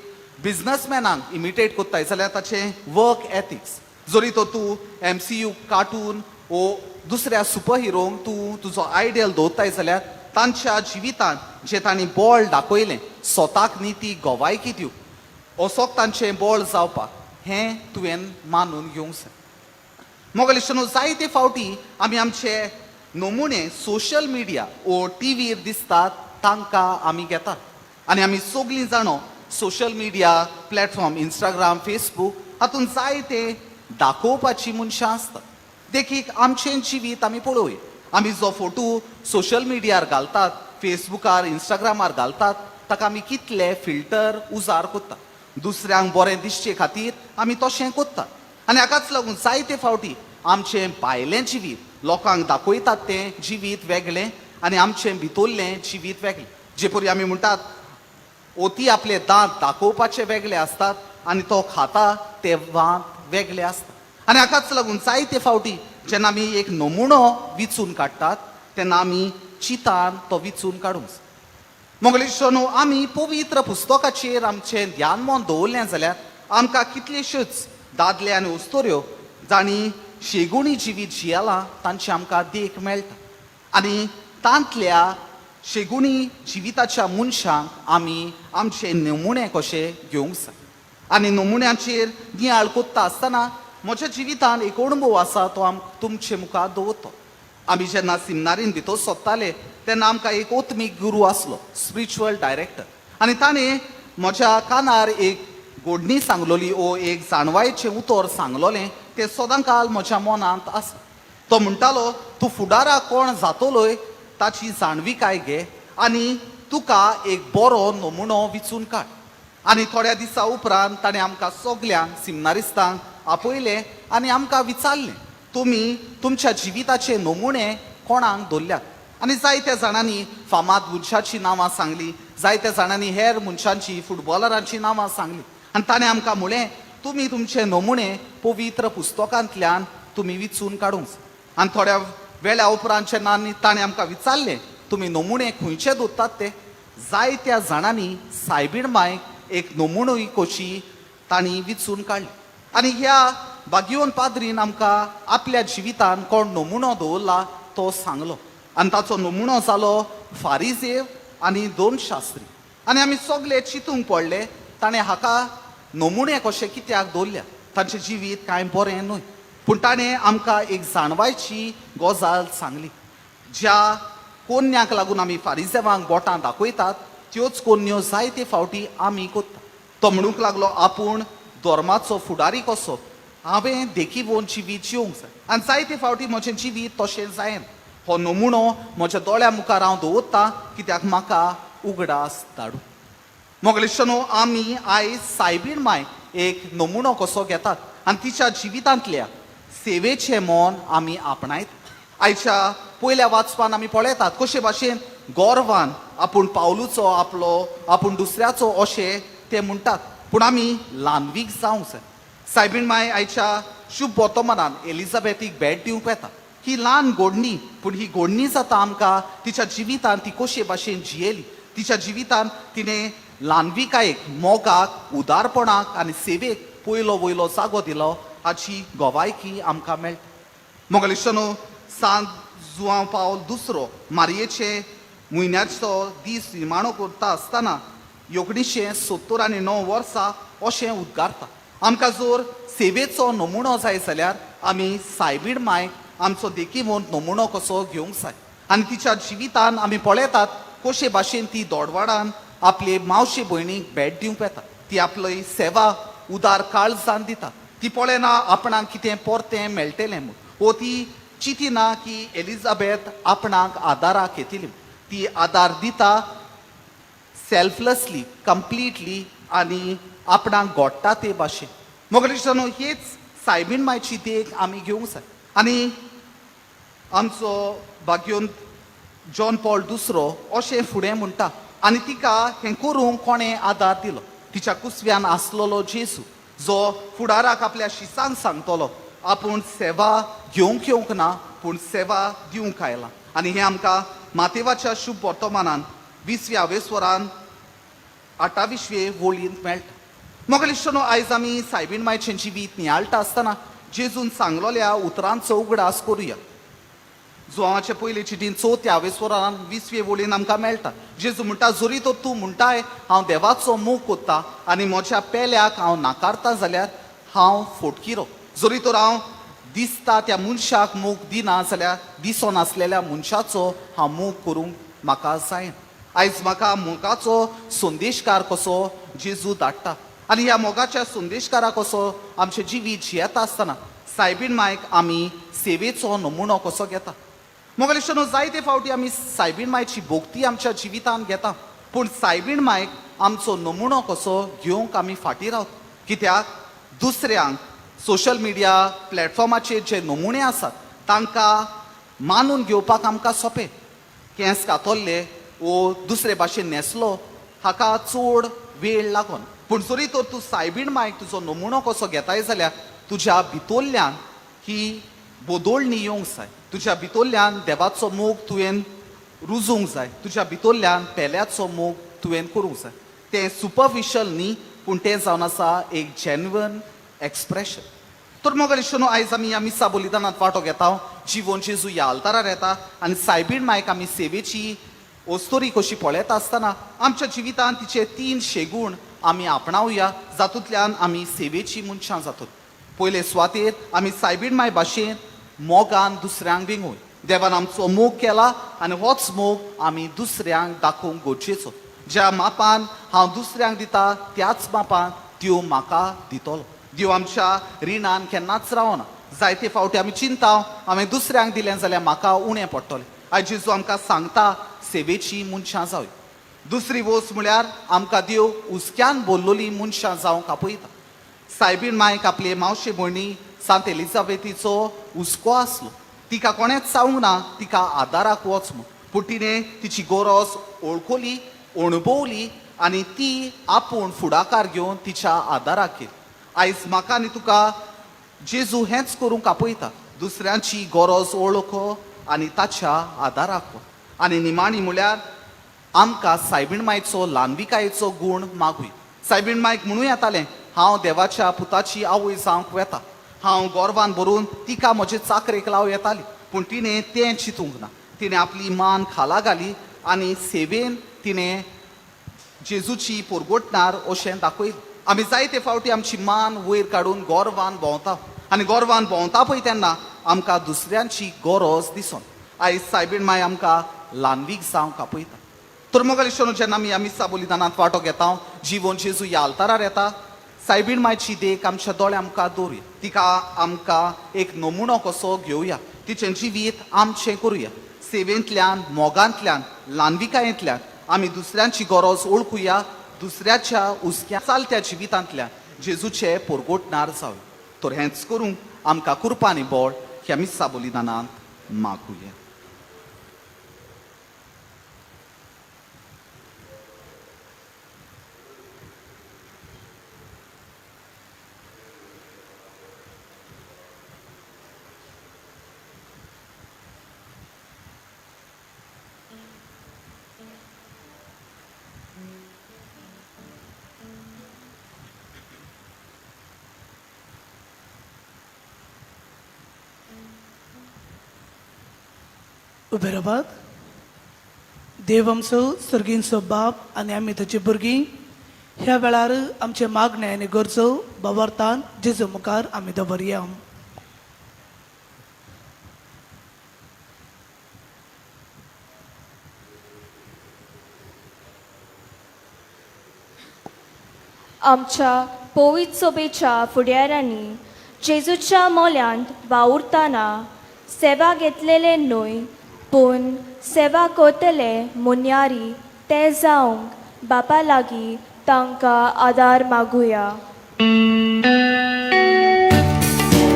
बिझनसमॅनाक इमिटेट कोत्ताय जाल्यार ताचें वर्क एथिक्स. जरी तर तूं MCU कार्टून वो दुसऱ्या सुपर हिरोंक तूं तुजो आयडियल दवरताय जाल्यार तांच्या जिवितान जे तांणी बॉल दाखयलें स्वताक नीती गोवायकी दिवंक असोक तांचें बॉल जावपाक हें तुवें मानून घेवंक जाय. मोगल इश्टानो, जायते फावटी आमी आमचे नमुने सोशल मिडिया वो टीव्हीर दिसतात तांकां आमी घेतात आनी आमी सगळीं जाणो social media platform Instagram, Facebook हातूंत जायते दाखोवपाची मनशां आसतात. देखीक आमचें जिवीत आमी पळोवया. आमी जो फोटो सोशल मिडियार घालतात, फेसबुकार, इंस्टाग्रामार घालतात ताका आमी कितले फिल्टर उजार कोत्ता. दुसऱ्यांक बरें दिसचे खातीर आमी तशें कोत्तात आनी हाकाच लागून जायते फावटी आमचें भायलें जिवीत लोकांक दाखयतात तें जिवीत वेगळें आनी आमचें भितरलें जिवीत वेगळें. जे परी आमी म्हणटात ओती आपले दांत दाखोवपाचे वेगळे आसतात आनी तो खाता ते दांत वेगळे आसतात. आनी हाकाच लागून जायते फावटी जेन्ना आमी एक नमुनो विचून काडटात तेन्ना आमी चितान तो विचून काडूंक जाय. मोगल इश्टानो, आमी पवित्र पुस्तकाचेर आमचें ध्यान मन दवरलें जाल्यार आमकां कितल्योश्योच दादले आनी उस्तोऱ्यो जाणी शेगुणी जिवीत जियेलां तांची आमकां देख मेळटा आनी तांतल्या शेगुणी जिविताच्या मनशांक आमी आमचे नमुने कशे घेवंक जाय. आनी नमुन्याचेर नियाळ कोत्ता आसतना म्हज्या जिवितान एक अणभव आसा तो तुमचे मुखार दवरतो. आमी जेन्ना सिमनारीन भितर सोदताले तेन्ना आमकां एक ओत्मीक गुरू आसलो, स्पिरिच्युअल डायरेक्टर, आनी ताणें म्हज्या कानार एक गोडणी सांगलोली ओ एक जाणवायेचें उतर सांगलोलें तें सदांकाल म्हज्या मनांत आसा. तो म्हणटालो, तूं फुडाराक कोण जातलोय ताची जाणविकाय घे आनी तुका एक बरो नमुनो विचून काड. आनी थोड्या दिसा उपरांत ताणें आमकां सगल्यांक सिमनारिस्तांक आपयलें आनी आमकां विचारलें, तुमी तुमच्या जिविताचे नमुने कोणाक दवरल्यात. आनी जायत्या जाणांनी फामाद मनशांची नांवां सांगलीं, जायत्या जाणांनी हेर मनशांची, फुटबॉलरांची नांवां सांगलीं. आनी ताणें आमकां म्हळें, तुमी तुमचे नमुने पवित्र पुस्तकांतल्यान तुमी विचून काडूंक जाय. आनी थोड्या वेळा उपरांत जेन्ना ताणें आमकां विचारलें, तुमी नमुने खंयचे दवरतात ते, जायत्या जाणांनी सायबीण मांयक एक नमुनोय कशी तांणी विचून काडली. आनी ह्या बागियोन पाद्रीन आमकां आपल्या जिवितान कोण नमुनो दवरला तो सांगलो आनी ताचो नमुनो जालो फारिजेव आनी 2 शास्त्री. आनी आमी सगळे चिंतूंक पडले ताणें हाका नमुने कशे कित्याक दवरल्या, तांचें जिवीत कांय बरें न्हय. पूण ताणें आमकां एक जाणवायची गजाल सांगली. ज्या कोन्याक लागून आमी फारिजेवांक बोटां दाखयतात त्योच कोन्यो जायते फावटी आमी कोत्ता. तो म्हणूंक लागलो, आपूण धर्माचो फुडारी कसो हांवें देखीवन जिवीत जिवंक जाय आनी जायते फावटी म्हजें जिवीत तशें जायना हो नमुनो म्हज्या दोळ्या मुखार हांव दवरतां कित्याक म्हाका उगडास धाडूं मोगलेशनो आमी आयज सायबीण माय एक नमुनो कसो घेतात आनी तिच्या जिवितांतल्या सेवेचें मोन आमी आपणायतात आयच्या पयल्या वाचपान आमी पळयतात कशे भाशेन गोरवान आपूण पावलुचो आपूण दुसऱ्याचो अशें ते म्हणटात पूण आमी ल्हानवीक जावंक जाय सायबीण माय आयच्या शुभ वर्तमानान एलिझाबेथीक भेट दिवंक येता ही ल्हान घोडणी पूण ही घोडणी जाता आमकां तिच्या जिवितान ती कशे भाशेन जियेली तिच्या जिवितान तिणें ल्हानविकायेक मोगाक उदारपणाक आनी सेवेक पयलो वयलो जागो दिलो हाची गोवायकी आमकां मेळटा मोगलेशनो सांत जुआंव पावल दुसरो मारयेचे म्हयन्याचो दीस निमाणो करता आसतना 1979 वर्सा अशें उद्गारता आमकां जर सेवेचो नमुनो जाय जाल्यार आमी सायबीण मायक आमचो देखीवन नमुनो कसो घेवंक जाय आनी तिच्या जिवितान आमी पळयतात कशे भाशेन ती दोडवाडान आपले मावशे भयणीक भेट दिवंक येता ती आपली सेवा उदार काळजान दिता ती पळयना आपणाक कितें परतें मेळटलें म्हूण वो ती चिंतिना की एलिझाबेथ आपणाक आदाराक येतली ती आदार दिता सेल्फलेसली कंप्लिटली आनी आपणाक घोडटा ते भाशेन मोगलेशनो हेच सायबीण मायची देख आमी घेवंक जाय आनी आमचो भाग्योन जॉन पॉल दुसरो अशें फुडें म्हणटा आनी तिका हें करूंक कोणें आदार दिलो तिच्या कुसव्यान आसलोलो जेजू जो फुडाराक आपल्या शिसांक सांगतलो आपूण सेवा घेवंक येवंक ना पूण सेवा दिवंक आयला आनी हें आमकां मातेवाच्या शुभ वर्तमानान 20व्या वेस्वरान 28वे वळींत मेळटा मोगलेशनो आयज आमी सायबीण मायचें जिवीत नियाळटा आसतना जेजून सांगलोल्या उतरांचो उगडास करुया जुआवाचे पयले चिटीन 4थ्या वेस्वरान 20वे वळीन आमकां मेळटा जेजू म्हणटा जरी तर तूं म्हणटाय हांव देवाचो मोग कोत्ता आनी म्हज्या पेल्याक हांव नाकारता जाल्यार हांव फोटकिरो जरी तर हांव दिसता त्या मनशाक मोग दिना जाल्यार दिसो नासलेल्या मनशाचो हांव मोग करूंक म्हाका जायना आयज म्हाका मोगाचो संदेशकार कसो जेजू धाडटा आनी ह्या मोगाच्या संदेशकारा कसो आमचें जिवीत जियेता आसतना सायबीण मायक आमी सेवेचो नमुनो कसो घेता मोगलेशनो जायते फावटी आमी सायबीण मायची भोगती आमच्या जिवितान घेता पूण सायबीण मायक आमचो नमुनो कसो घेवंक आमी फाटीं रावता कित्याक दुसऱ्यांक सोशल मिडिया प्लॅटफॉर्माचेर जे नमुने आसात तांकां मानून घेवपाक आमकां सोंपें केंस कातरले वो दुसरे भाशेन न्हेसलो हाका चड वेळ लागोन पूण जरी तर तूं सायबीण मायक तुजो नमुनो कसो घेताय जाल्यार तुज्या भितरल्यान ही बदोळणी येवंक जाय तुज्या भितरल्यान देवाचो मोग तुवें रुजूंक जाय तुज्या भितरल्यान पेल्याचो मोग तुवें करूंक जाय तें सुपरफिशल न्ही पूण तें जावन आसा एक जेन्युइन एक्सप्रेशन तर मोगलेशनो आयज आमी ह्या मिसा बलिदानांत वांटो घेता जिवन जेजू ह्या आल्तारार येता आनी सायबीण मायक आमी सेवेची ओस्तोरी कशी पळयता आसतना आमच्या जिवितांत तिचे 3 शेगूण आमी आपणावया जातूंतल्यान आमी सेवेची मनशां जातत पयले सुवातेर आमी सायबीण माय भाशेन मोगान दुसऱ्यांक विंगूय देवान आमचो मोग केला आनी होच मोग आमी दुसऱ्यांक दाखोवंक गरजेचो ज्या मापान हांव दुसऱ्यांक दिता त्याच मापान त्यो म्हाका दितलो देव आमच्या रिणान केन्नाच रावना जायते फावटी आमी चिंता हांवें दुसऱ्यांक दिलें जाल्यार म्हाका उणें पडटलें आयज जेजू आमकां सांगता सेवेची मनशां जावय दुसरी वोस म्हळ्यार आमकां देव उस्क्यान बोल्लोली मनशां जावंक आपयता सायबीण मायक आपले मावशे भयणी सांत एलिझाबेथीचो हुस्को आसलो तिका कोणेंच सांगूंक ना तिका आदाराक वच म्हूण पूण तिणें तिची गरज ओळखली अणभवली आनी ती आपूण फुडाकार घेवन तिच्या आदाराक केली आयज म्हाका आनी तुका जेजू हेंच करूंक आपयता दुसऱ्यांची गरज ओळखो आनी ताच्या आदाराक वच आनी निमाणी म्हळ्यार आमकां सायबीण मायचो ल्हानविकायेचो गूण मागूय सायबीण मायक म्हणूं येतालें हांव देवाच्या पुताची आवय जावंक वेता हांव गोरवान भरून तिका म्हजे चाकरेक लाव येताली पूण तिणें तें चिंतूंक ना तिणें आपली मान खाला घाली आनी सेवेन तिणें जेजूची पोरगोटणार अशें दाखयलें आमी जायते फावटी आमची मान वयर काडून गोरवान भोंवता आनी गोरवान भोंवता पळय तेन्ना आमकां दुसऱ्यांची गरज दिसोन आयज सायबीण माय आमकां ल्हानवीक जावंक आपयता तर मोगलेशनो जेन्ना आमी ह्या मिसा बलिदानांत वांटो घेता जिवन जेजू ह्या आल्तारार येता सायबीण मायची देख आमच्या दोळ्या आमकां दवरुया, तिका आमकां एक नमुनो कसो घेवया, तिचें जिवीत आमचें करुया. सेवेंतल्यान, मोगांतल्यान, ल्हानविकायेंतल्यान आमी दुसऱ्यांची गरज ओळखुया, दुसऱ्याच्या उस्क्या चालत्या जिवितांतल्यान जेजूचे परगोटणार जावया. तर हेंच करूंक आमकां कृपा आनी बळ ह्या मिस्सा बलिदानांत मागुया. उबे राबात. देव आमचो सर्गींचो बाप आनी आमी ताची भुरगीं ह्या वेळार आमचे मागणे आनी गरजो बावार्थान जेजू मुखार आमी दवरया. आमच्या पवित्र सोबेच्या फुडाऱ्यांनी जेजूच्या मोल्यांत वावुरताना सेवा घेतलेले न्हय पूण सेवा करतले मुन्यारी ते जावंक बापा लागीं तांकां आदार मागुया.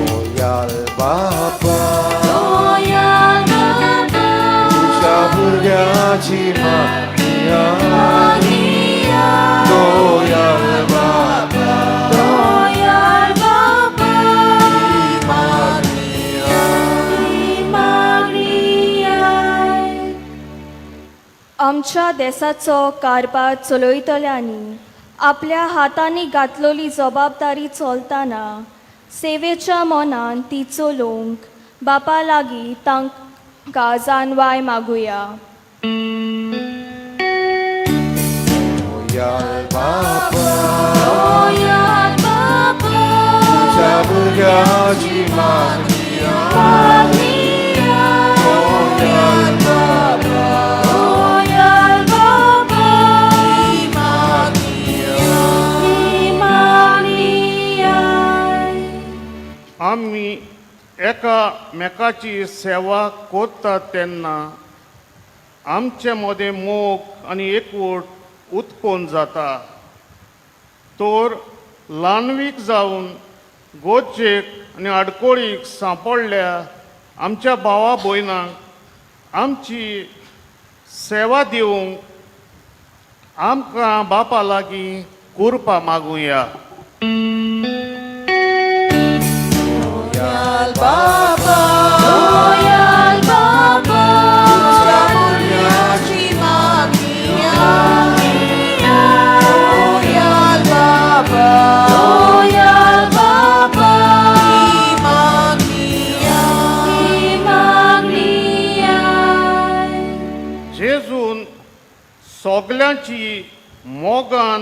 दोयाल बापा दोयाल बापा, तुझ्या भुरग्याची मागया. दोयाल बापा दोयाल बापा, आमच्या देशाचो कारभार चलयतल्यांनी आपल्या हातांनी घातलेली जबाबदारी चलतना सेवेच्या मनान ती चलोवंक बापा लागीं तांकां जाणवाय मागुया. दोयाल बापा दोयाल बापा, तुझ्या भुरग्याची मागया. दोयाल बापा दोयाल बापा, आमी एकामेकाची सेवा कोत्तात तेन्ना आमचे मदें मोग आनी एकवट उत्पन्न जाता. तर ल्हानवीक जावन गोज्जेक आनी आडकोळीक सांपडल्या आमच्या भावा भयणांक आमची सेवा दिवंक आमकां बापा लागीं कृपा मागुया. दोयाल बापा दोयाल बापा, तुझ्या भुरग्याची मागया. दोयाल बापा दोयाल बापा, ही मागणी जेजून सगल्यांची मोगान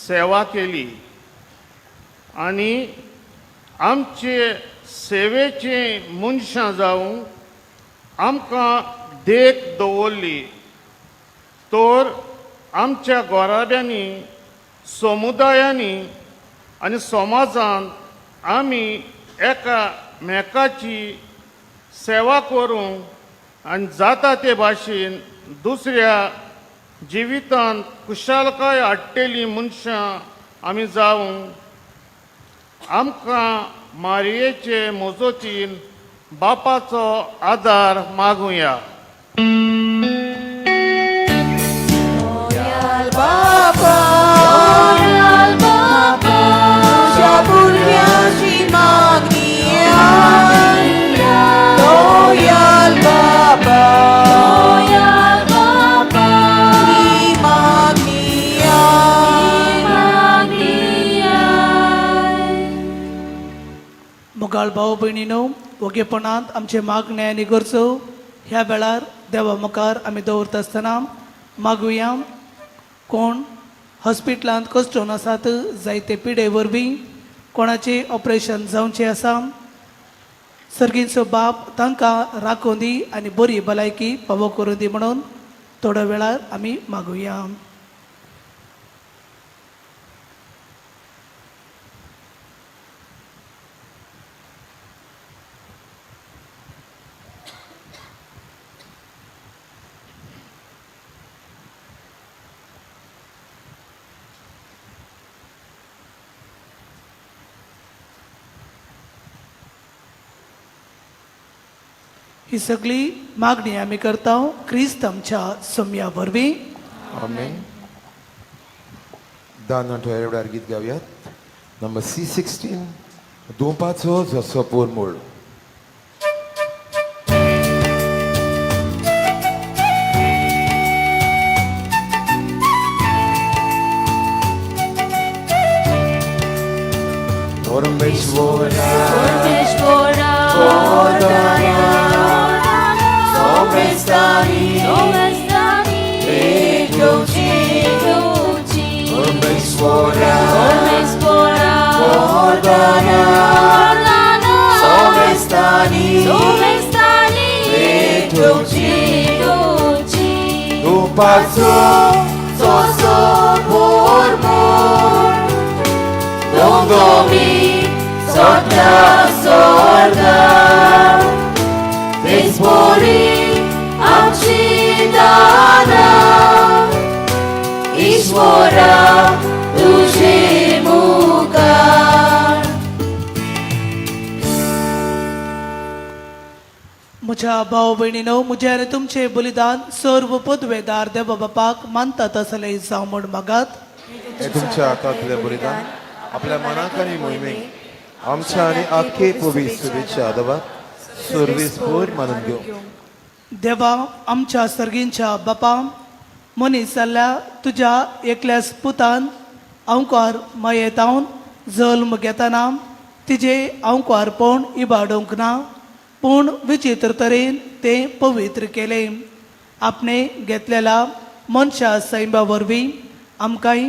सेवा केली आनी आमचे सेवेचे मनशां जावं आमकां देख दवरली. तर आमच्या घोराब्यांनी, समुदायांनी आनी समाजांत आमी एकामेकाची सेवा करूंक आनी जाता ते भाशेन दुसऱ्या जिवितांत कुशळकाय हाडटलीं मनशां आमी जावंक आमकां मारयेचे मजतीन बापाचो आदार मागुया. दोयाल बापा दोयाल बापा, तुझ्या भुरग्याची मागणी दोयाल बापा दोयाल बापा, ही मागणी मोगाळ भाव भयणीनो, ओगेपणांत आमचे मागणे आनी गरजो ह्या वेळार देवा मुखार आमी दवरता आसतना मागुया. कोण हॉस्पिटलांत कश्टून आसात, जायते पिडे वरवीं कोणाचें ऑपरेशन जावचें आसा, सर्गींचो बाप तांकां राखून दी आनी बरी भलायकी फावो करून दी म्हणून थोड्या वेळार आमी मागुया. ही सगळी मागणी आम्ही करता ख्रिस्त आमच्या सोम्या वरवीं. आमेन. दान एवढ्यार गीत गावयात. नंबर C16 दोपाचो जसो पोरमोळ. Ormeshwara, Somestani, Rejoici, Ormeshwara, Ordana, Somestani, Rejoici, दोपाचो Soso Pormor, Dondomi, Sorda, Sorda, Dispori, Amchidana, Ishvara, Tushimukar. म्हज्या भाव भयणीनो, म्हजे आनी तुमचे बलिदान सर्व पदवेदार देवा बापाक मानता तसले जावं म्हण मागात. हे तुमच्या हातांतलें बलिदान आपल्या मनाक आनी मोहिमेक आमच्या आनी आख्खे पवित्र सुवेच्या आदवाक सर्वीस पोर मानून घेवं. देवा आमच्या सर्गींच्या बापा, मनीस जाल्ल्या तुज्या एकल्याच पुतान अवकार मयेतावन जल्म घेतना तिजे अवकारपण इबाडूंक ना, पूण विचित्र तरेन तें पवित्र केलें. आपणे घेतलेल्या मनशा सैमा वरवीं आमकांय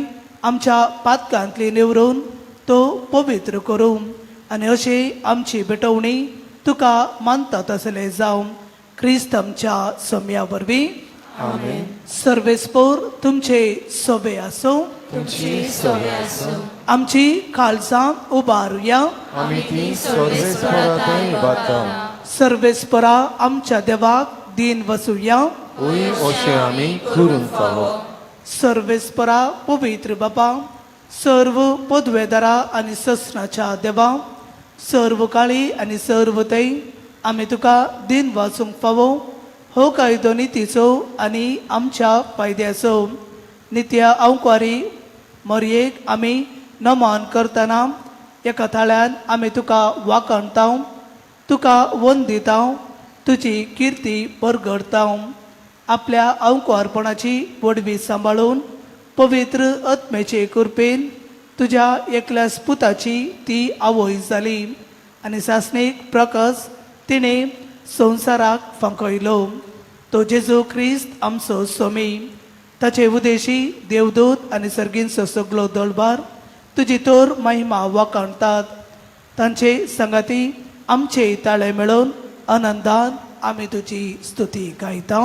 आमच्या पातकांतली निवरून तो पवित्र करूं आनी अशें आमची भेटवणी तुका मानता तसले जावं ख्रिस्त आमच्या सोम्या वरवीं. आमेन. सर्वेस्पोर तुमचे सोबे आसूं. आमची खालसां उबारुया. आमी ती सर्वेस्परांतय बातां. सर्वेस्परा आमच्या देवाक दीन वसुया. ओय अशें आमी करून फावो. सर्वेस्परा पवित्र बापा, सर्व पदवेदारा आनी ससनाच्या देवा, सर्व काळी आनी सर्व तै आमी तुका दिन वाचूंक फावो. हो कायदो नितीचो आनी आमच्या फायद्याचो. नित्य अवकारी मरयेक आमी नमन करतना एका थाळ्यान आमी तुका वाकणता, तुका वंदिता, तुजी किर्ती परगडता. आपल्या अवकारपणाची वडवी सांबाळून पवित्र आत्म्याचे कृपेन तुज्या एकल्याच पुताची ती आवय जाली आनी सासणीक प्रकस तिणे संवसाराक फांकयलो. तो जेजू ख्रिस्त आमचो सोमी. ताचे उदेशी देवदूत आनी सर्गींचो सगळो दळबार तुजी तोर महिमा वाकणतात. तांचे संगाती आमचे ताळे मेळोवन आनंदान आमी तुजी स्तुती गायता.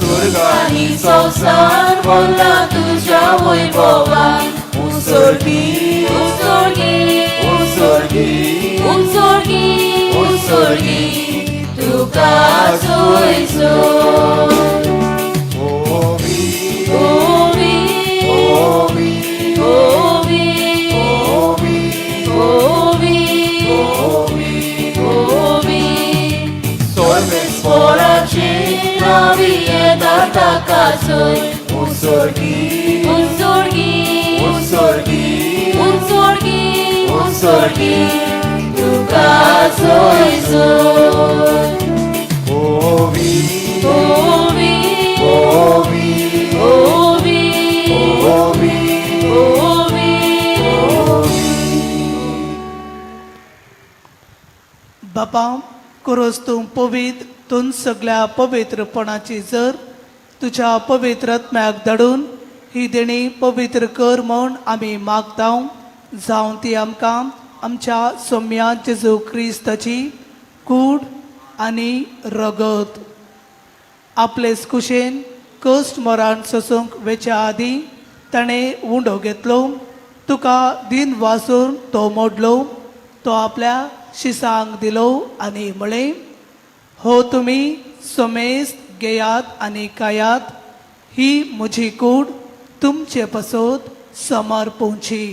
Surgani संसार बोलला तुझ्या वैभवान. उसर्गी उसर्गी उसर्गी उसर्गी उसर्गी तुका सोयसो. ओवी ओवी ओवी ओवी ओवी ओवी ओवी ओवी सोर्वेस्पोराची नावी येतात ताका सोय. उसर्गी उसर्गी उसर्गी उसर्गी उसर्गी तुका सोयसो. ओवी ओवी ओवी ओवी ओवी ओवी बापा, करोस तूं पवित्र तूं सगळ्या पवित्रपणाची जर तुझ्या पवित्र आत्म्याक धाडून ही देणी पवित्र कर म्हूण आमी मागता. जावं ती आमकां आमच्या सोम्या जेजू क्रिस्ताची कूड आनी रगत आपलेच कुशेन कश्ट मरण सोसूंक वेच्या आदीं ताणें उंडो घेतलो, तुका दिन वासून तो मोडलो, तो आपल्या शिसांक दिलो आनी म्हळें, हो तुमी सोमेस्त घेयात आनी खायात, ही म्हजी कूड तुमचे पसोत समर्पूंची.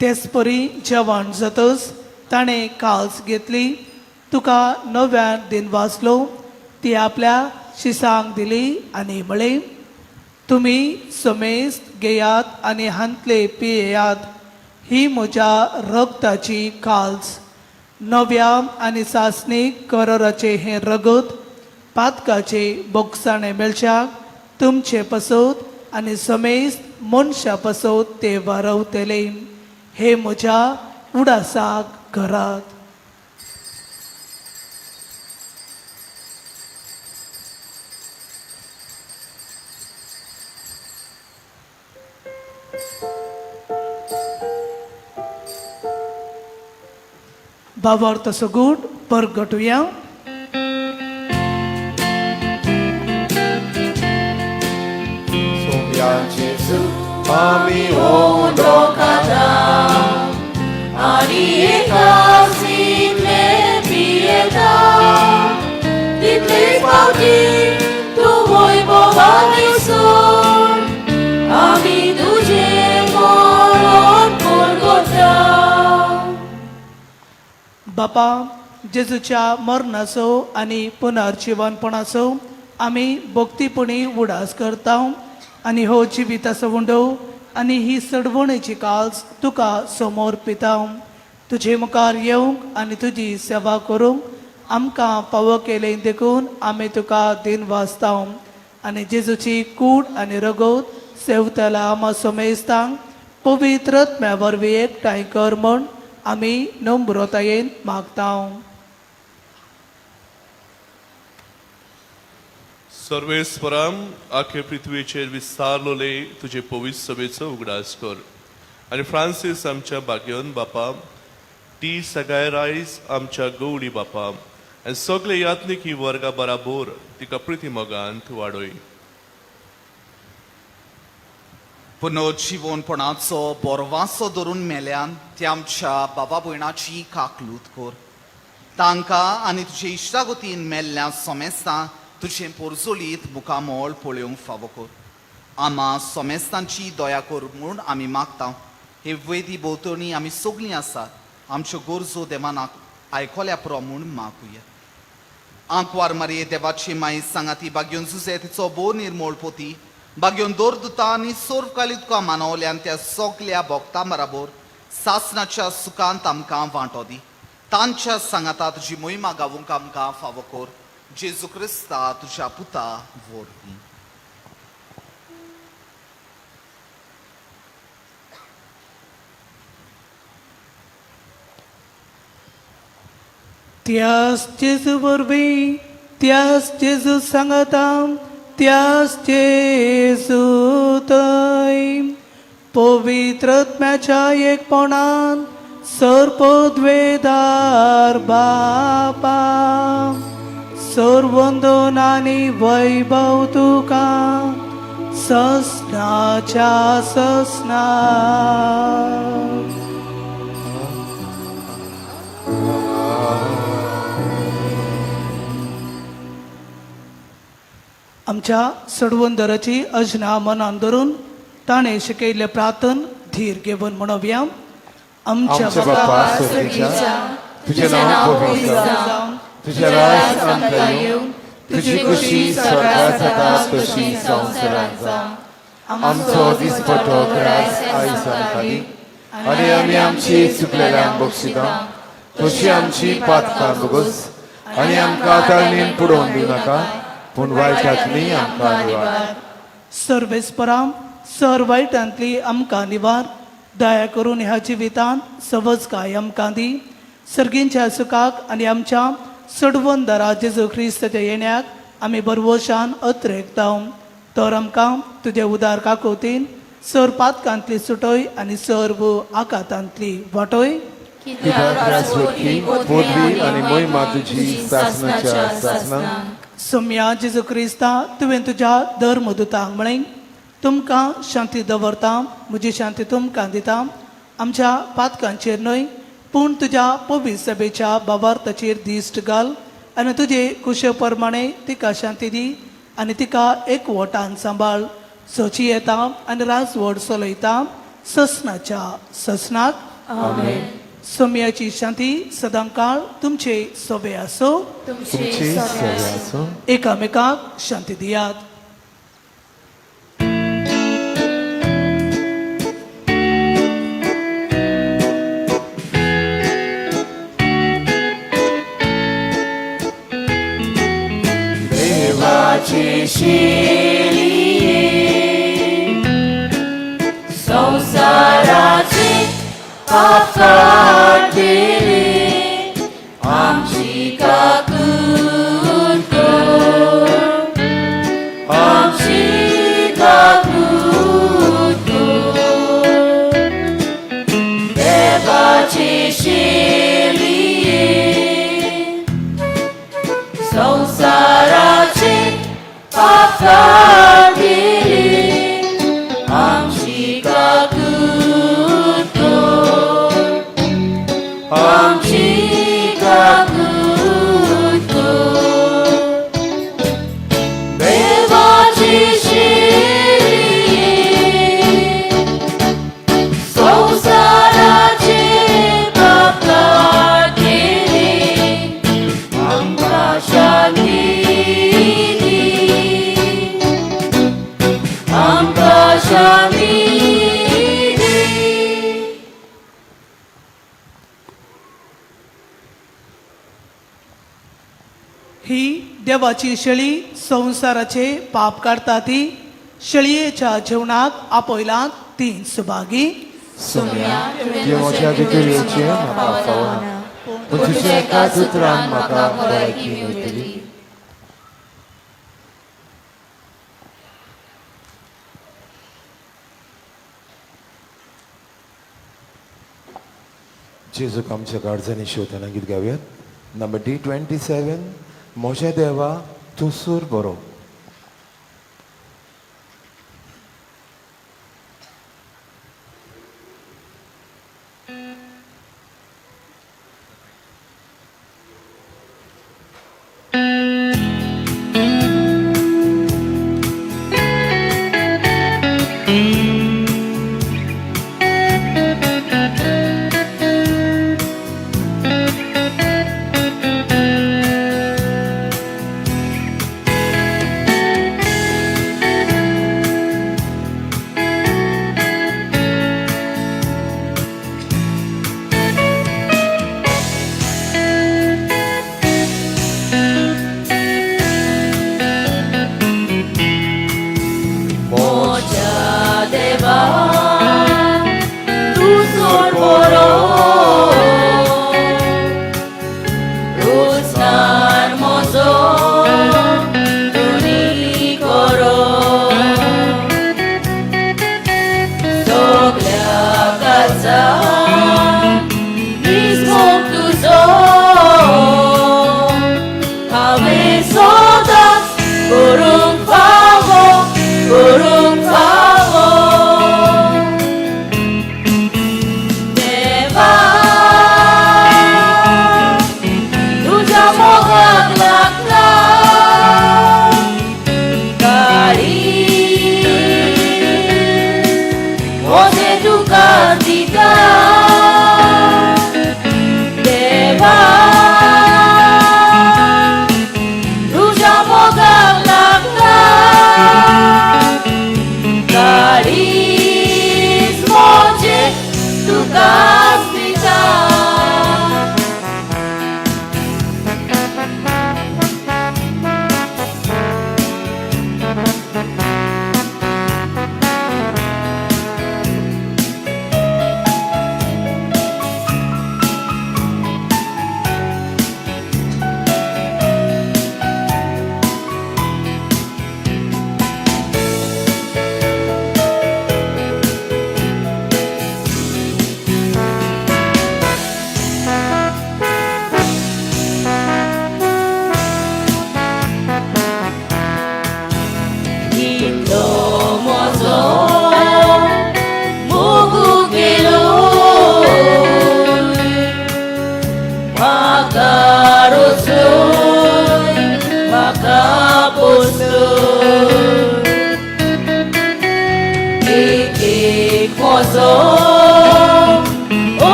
तेच परी जेवण जातच ताणें काल्स घेतली, तुका नव्यान दिन वाचलो, ती आपल्या शिसांक दिली आनी म्हळें, तुमी समेस्त घेयात आनी हांतले पियेयात, ही म्हज्या रगताची काल्स. नव्या आनी सासणीक कराराचे हें रगत पातकाचे बोगसाणे मेळच्याक तुमचे पसोत आनी समेस्त मनशा पसोत ते वारवतले, हे म्हज्या उडासाक घरात. भावार्थ सगूट परगटुया. सोम्या जेजू आमी ओंडो खाता, आनी एकाच इतले पियेता, तितलेच पावती तूं वैभवानी सोड, आमी तुजे मरण परगटा. बापा, जेजूच्या मरणाचो आनी पुनर्जिवनपणाचो आमी भक्तीपणी उडास करता आनी हो जिविताचो उंडो आनी ही सडवणेची काल्स तुका समर्पिता. तुजे मुखार येवंक आनी तुजी सेवा करूंक आमकां फावो केलें देखून आमी तुका दिन वाचता आनी जेजूची कूड आनी रगत सेवतला आमा समेस्तांक पवित्रत्म्या वरवीं एकठांय कर म्हण आमी नम्रतायेन मागता. सर्वेस्पराम आखे पृथ्वीचेर विस्तारलोले तुजे पवित्र सभेचो उगडास कर आनी फ्रांसीस आमच्या भाग्यवन बापा, टी सगायरायज आमच्या गवळी बापा आनी सगळे यात्निकी वर्गा बराबर तिका प्रिती मोगांत वाडोय. पुनर्जीवनपणाचो बोरवासो धरून मेल्यान ते आमच्या बाबा भयणाची काकलूत कर. तांकां आनी तुजे इश्टागतीन मेल्ल्या सोमेस्तां तुजें पोरजोलीत मुखामोळ पळोवंक फावो कर. आमा सोमेस्तांची दया कर म्हूण आमी मागता. हे वेदी भोंवतणी आमी सगळीं आसात, आमच्यो गरजो देवान आयकल्या पुरो म्हूण मागुया. आंकवार मारये देवाची माई सांगाती भाग्योन जुजे तिचो बो निर्मोळ पोती भाग्योन दोरदुता आनी सोर्वकाली तुका मानवल्यान त्या सगल्या भोगतां बराबर सासणाच्या सुखांत आमकां वांटो दी. तांच्या सांगाता तुजी मोहिमा गावूंक आमकां फावो कर. जेजू क्रिस्ता तुज्या पुता वरवीं. त्याच जेजू वरवीं, त्याच जेजू सांगता, त्याच जेजू थंय पवित्रत्म्याच्या एकपणान सर्पद्वेदार बापा, सर्वंदन आनी वैभव तुका ससनाच्या ससना. आमच्या सडवंदराची अजना मनान धरून ताणें शिकयल्ले प्रार्थन धीर घेवन म्हणोवया. आमच्या बापा स्वर्गीच्या, तुझें नांव पवित्र जावं, तुझें राज आमकां येवं, तुजी खुशी स्वर्गांत जाता तशी संवसारांत जावं. आमचो दिसपटो त्रास आयज आमकां दी आनी आमी आमची चुकलेल्यांक बक्षिता, तशी आमची पातकां भोगोस आनी आमकां ताळणेन पडोवन दिवं नाका, पूण वायटांतली आमकां निवार. सर्वेस्पराम, सर वायटांतली आमकां निवार दया करून ह्या जिवितांत सहज काय आमकां दी सर्गींच्या सुखाक आनी आमच्या सडवून दरा जेजू क्रिस्ताच्या येण्याक आमी बरवशान अत्रेकताव तर आमकां तुजे उदार काकोतीन सर पातकांतली सुटोय आनी सर्व आकातांतली वाटोय कित्याक राजवटी पदवी आनी महिमा तुजी सासणाच्या सासणाक सोम्या जेजू क्रिस्ता तुवें तुज्या धर्मदुतांक म्हळें तुमकां शांती दवरता म्हजी शांती तुमकां दिता आमच्या पातकांचेर न्हय पूण तुज्या पवित्र सभेच्या भावार्थाचेर दिश्ट घाल आनी तुजे कुशे प्रमाणे तिका शांती दी आनी तिका एकवटान सांबाळ सोची येता आनी राजवट चलयता ससनाच्या ससनाक सोम्याची शांती सदांकाळ तुमचे सोबे आसो तुमची सेवा आसूं एकामेकाक शांती दियात देवाचे शेळिये संसाराचे पाप काढले आमची काकून कर आमची काकून कर देवाचे शेळिये संसाराचे पाप काढले आमची काकून कर आमची काकून कर देवाची शेळिये संसाराचे पाप काढले आमकां शांती दी आमकां शांती दी ही देवाची शेळी संसाराचे पाप काढता ती शेळयेच्या जेवणाक आपयलात तीन सुभागी सोम्या तुवें म्हज्या भितरचे म्हाका पावना पूण तुज्या एकाच उतरान म्हाका भलायकी मेळटली जेजूक आमच्या काळजांनी शेवताना गीत गावयात नंबर D27 म्हज्या देवा तूं सूर बरो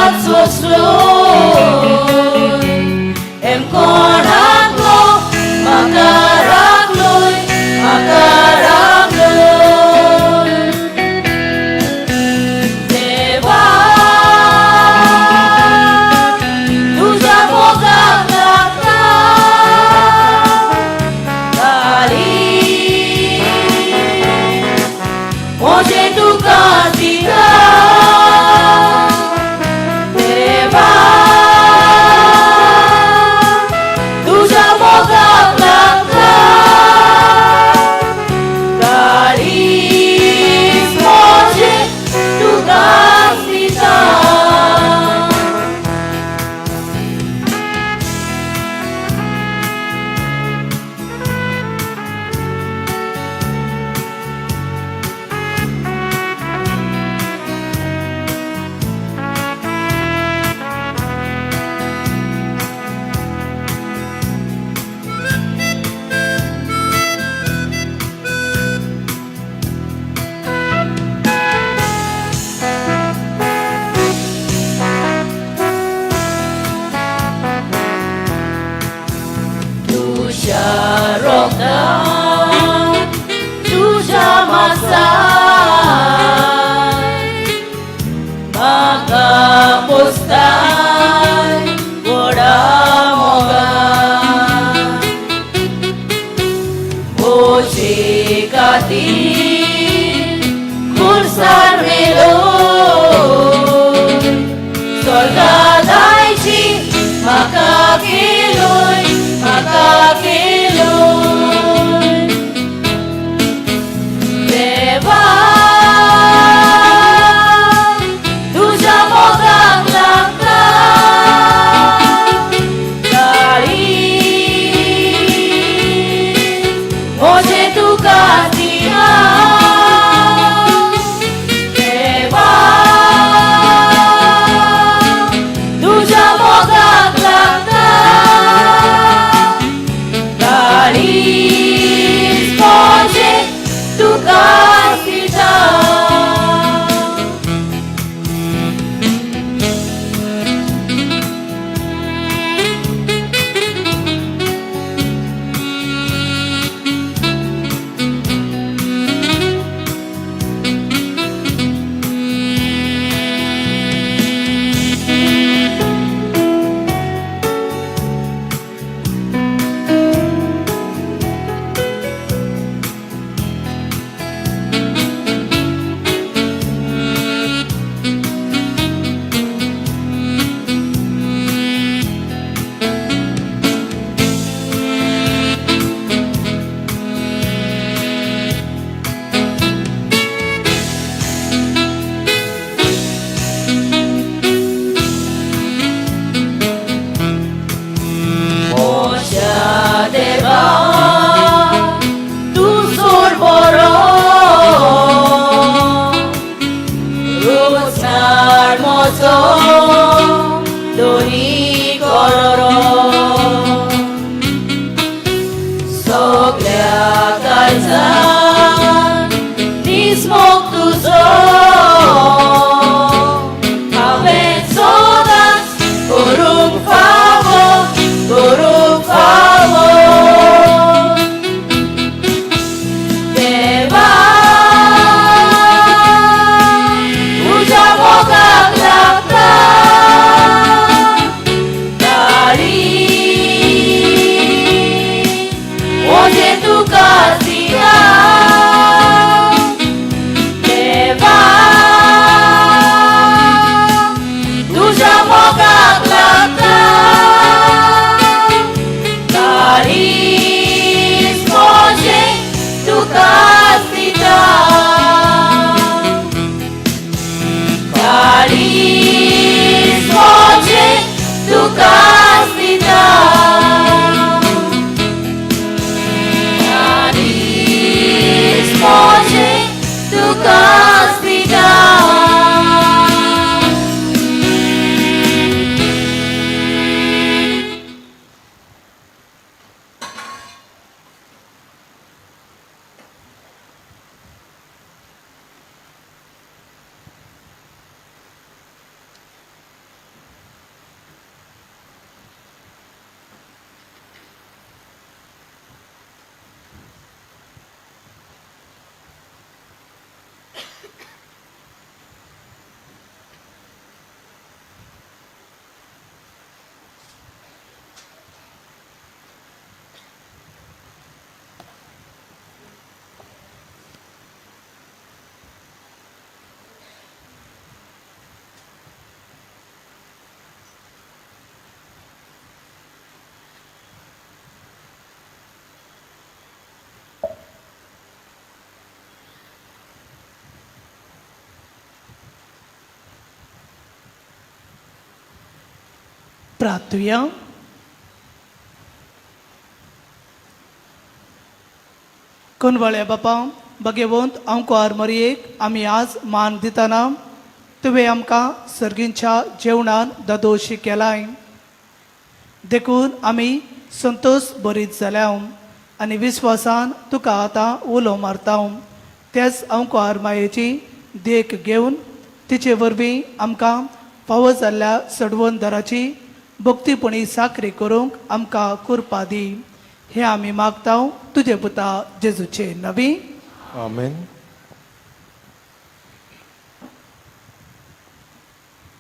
God's slow. Em konaklo, makaragloy, makaragloy. Deva, tuja bogak lakta, kali, moje tu kasita. Deva, tuja bogak lakta, kali, moje tu kasita. Tuja rokda, tuja masai, maka postai, goda mogai, boche kati, kursar meloi, sorga daichi, maka kiloi, maka kiloi. Deva, tuja bogak lakta, kali, moje tu kasihan. Deva, tuja bogak lakta, kali, moje tu kasihan. Moja deva, tu sorboro, rusnar mozo, doni kororo, soglia kaizan, nismok tuzo, avet sodas, koruk favor, koruk favor. Deva, tuja bogak lakta, प्रार्थुया. कोनवाळ्या बापा भगवंत आमकां मरयेक आमी आज मान दितना तुवें आमकां सर्गींच्या जेवणान दोशी केलाय. देखून आमी संतोष बरीत जाल्या आनी विस्वासान तुका आतां उलो मारता. तेच आमकां मायेची देख घेवन तिचे वरवीं आमकां फावो जाल्ल्या सडवंदराची भक्तीपणी साखरी करूंक आमकां कृपा दी. हे आमी मागता तुजे पुता जेजूचे नवी. आमेन.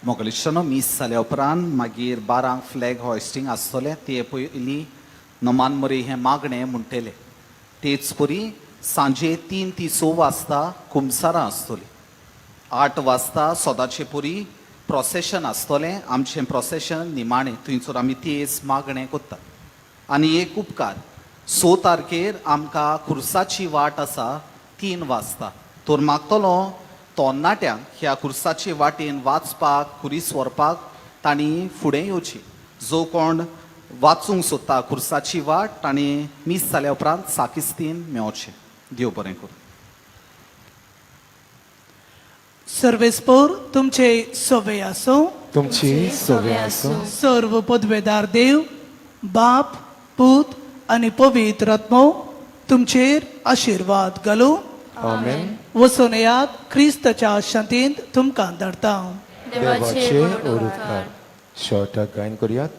मोगलीशनो मीस जाल्या उपरांत मागीर 12 फ्लॅग हॉइस्टिंग आसतलें. ते पयलीं नमान मरी हें मागणें म्हणटलें. तेच परी सांजे 3 ते 6 वाजता कुमसारां आसतलीं. 8 वाजता सदांचे परी प्रोसेशन आसतलें. आमचें प्रोसेशन निमाणें थंयसर आमी तेच मागणें करतात. आनी एक उपकार 6 तारखेर आमकां खुर्साची वाट आसा 3 वाजता. तर मागतलो तरणाट्यांक ह्या खुर्साचे वाटेन वाचपाक खुरीस व्हरपाक तांणी फुडें येवची. जो कोण वाचूंक सोदता खुर्साची वाट तांणी मीस जाल्या उपरांत साकिस्तीन मेळचें. देव बरें करूं. सर्वेस्पोर तुमचे सोवे आसूं. तुमची सोवे आसूं. सर्व पदवेदार देव बाप पूत आनी पवित्र आत्मो तुमचेर आशिर्वाद घालूं. आमेन. वचून येयात क्रिस्ताच्या शांतींत तुमकां धाडटा. देवाचे उरूपकार. शॉर्टाक गायन करुयात.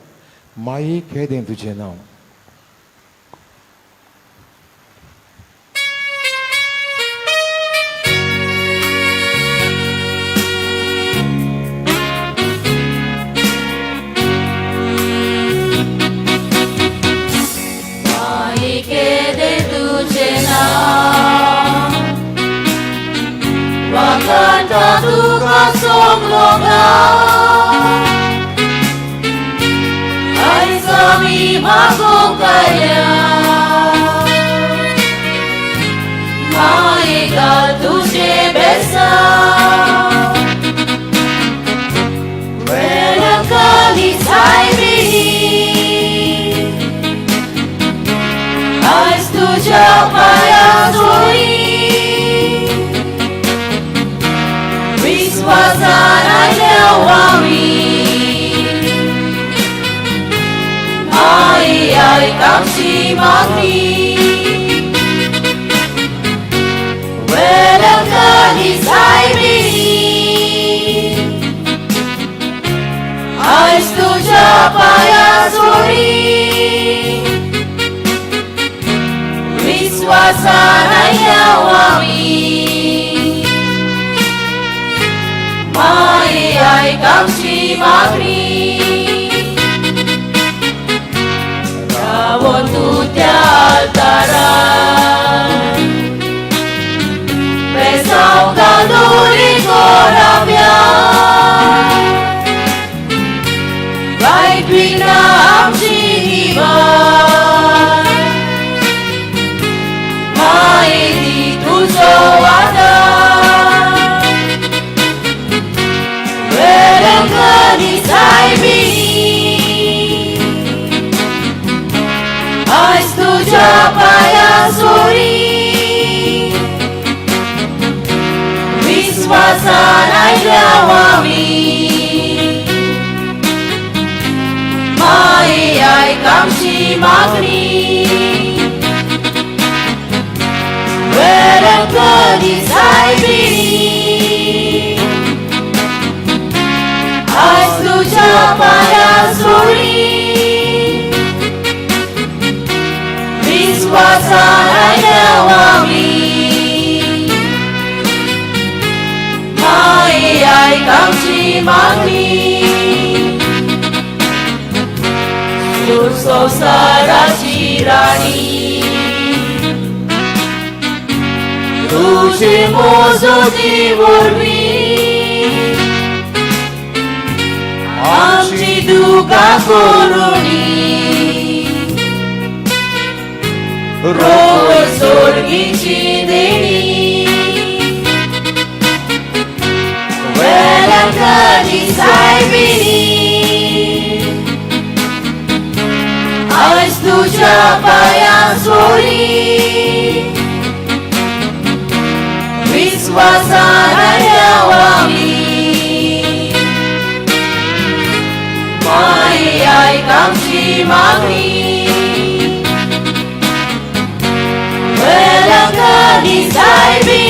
माईक हे दें तुजें नांव. Canta tu canção global, ai sami magogaya, maiga tuje besa, wela kali saimi, ai tuja paya zoi. Wazaraya wami, ai kamsi magni, wela kali saimi, ai stuja paya zori, Wazaraya wami. Ai kamsi magni, rawon tutya altara, pesau kaluri koramya, vai twina amsi hiva, mai di tuzo ada. Kali saimi, ai stuja paya zori, viswasaraya wami, mai ai kamsi magni, wela kali saimi. Paya zuri, viswasaraya wami, mai ai kamsi magni, surso sarachi rani, tuje mozo divorvi. Amci duka koruni, roe sorgici deni, wela kali saibini, तुझ्या पाया सोळी विश्वासाने आम्ही माई ऐक आमची मागणी वेळ कधी साहेबी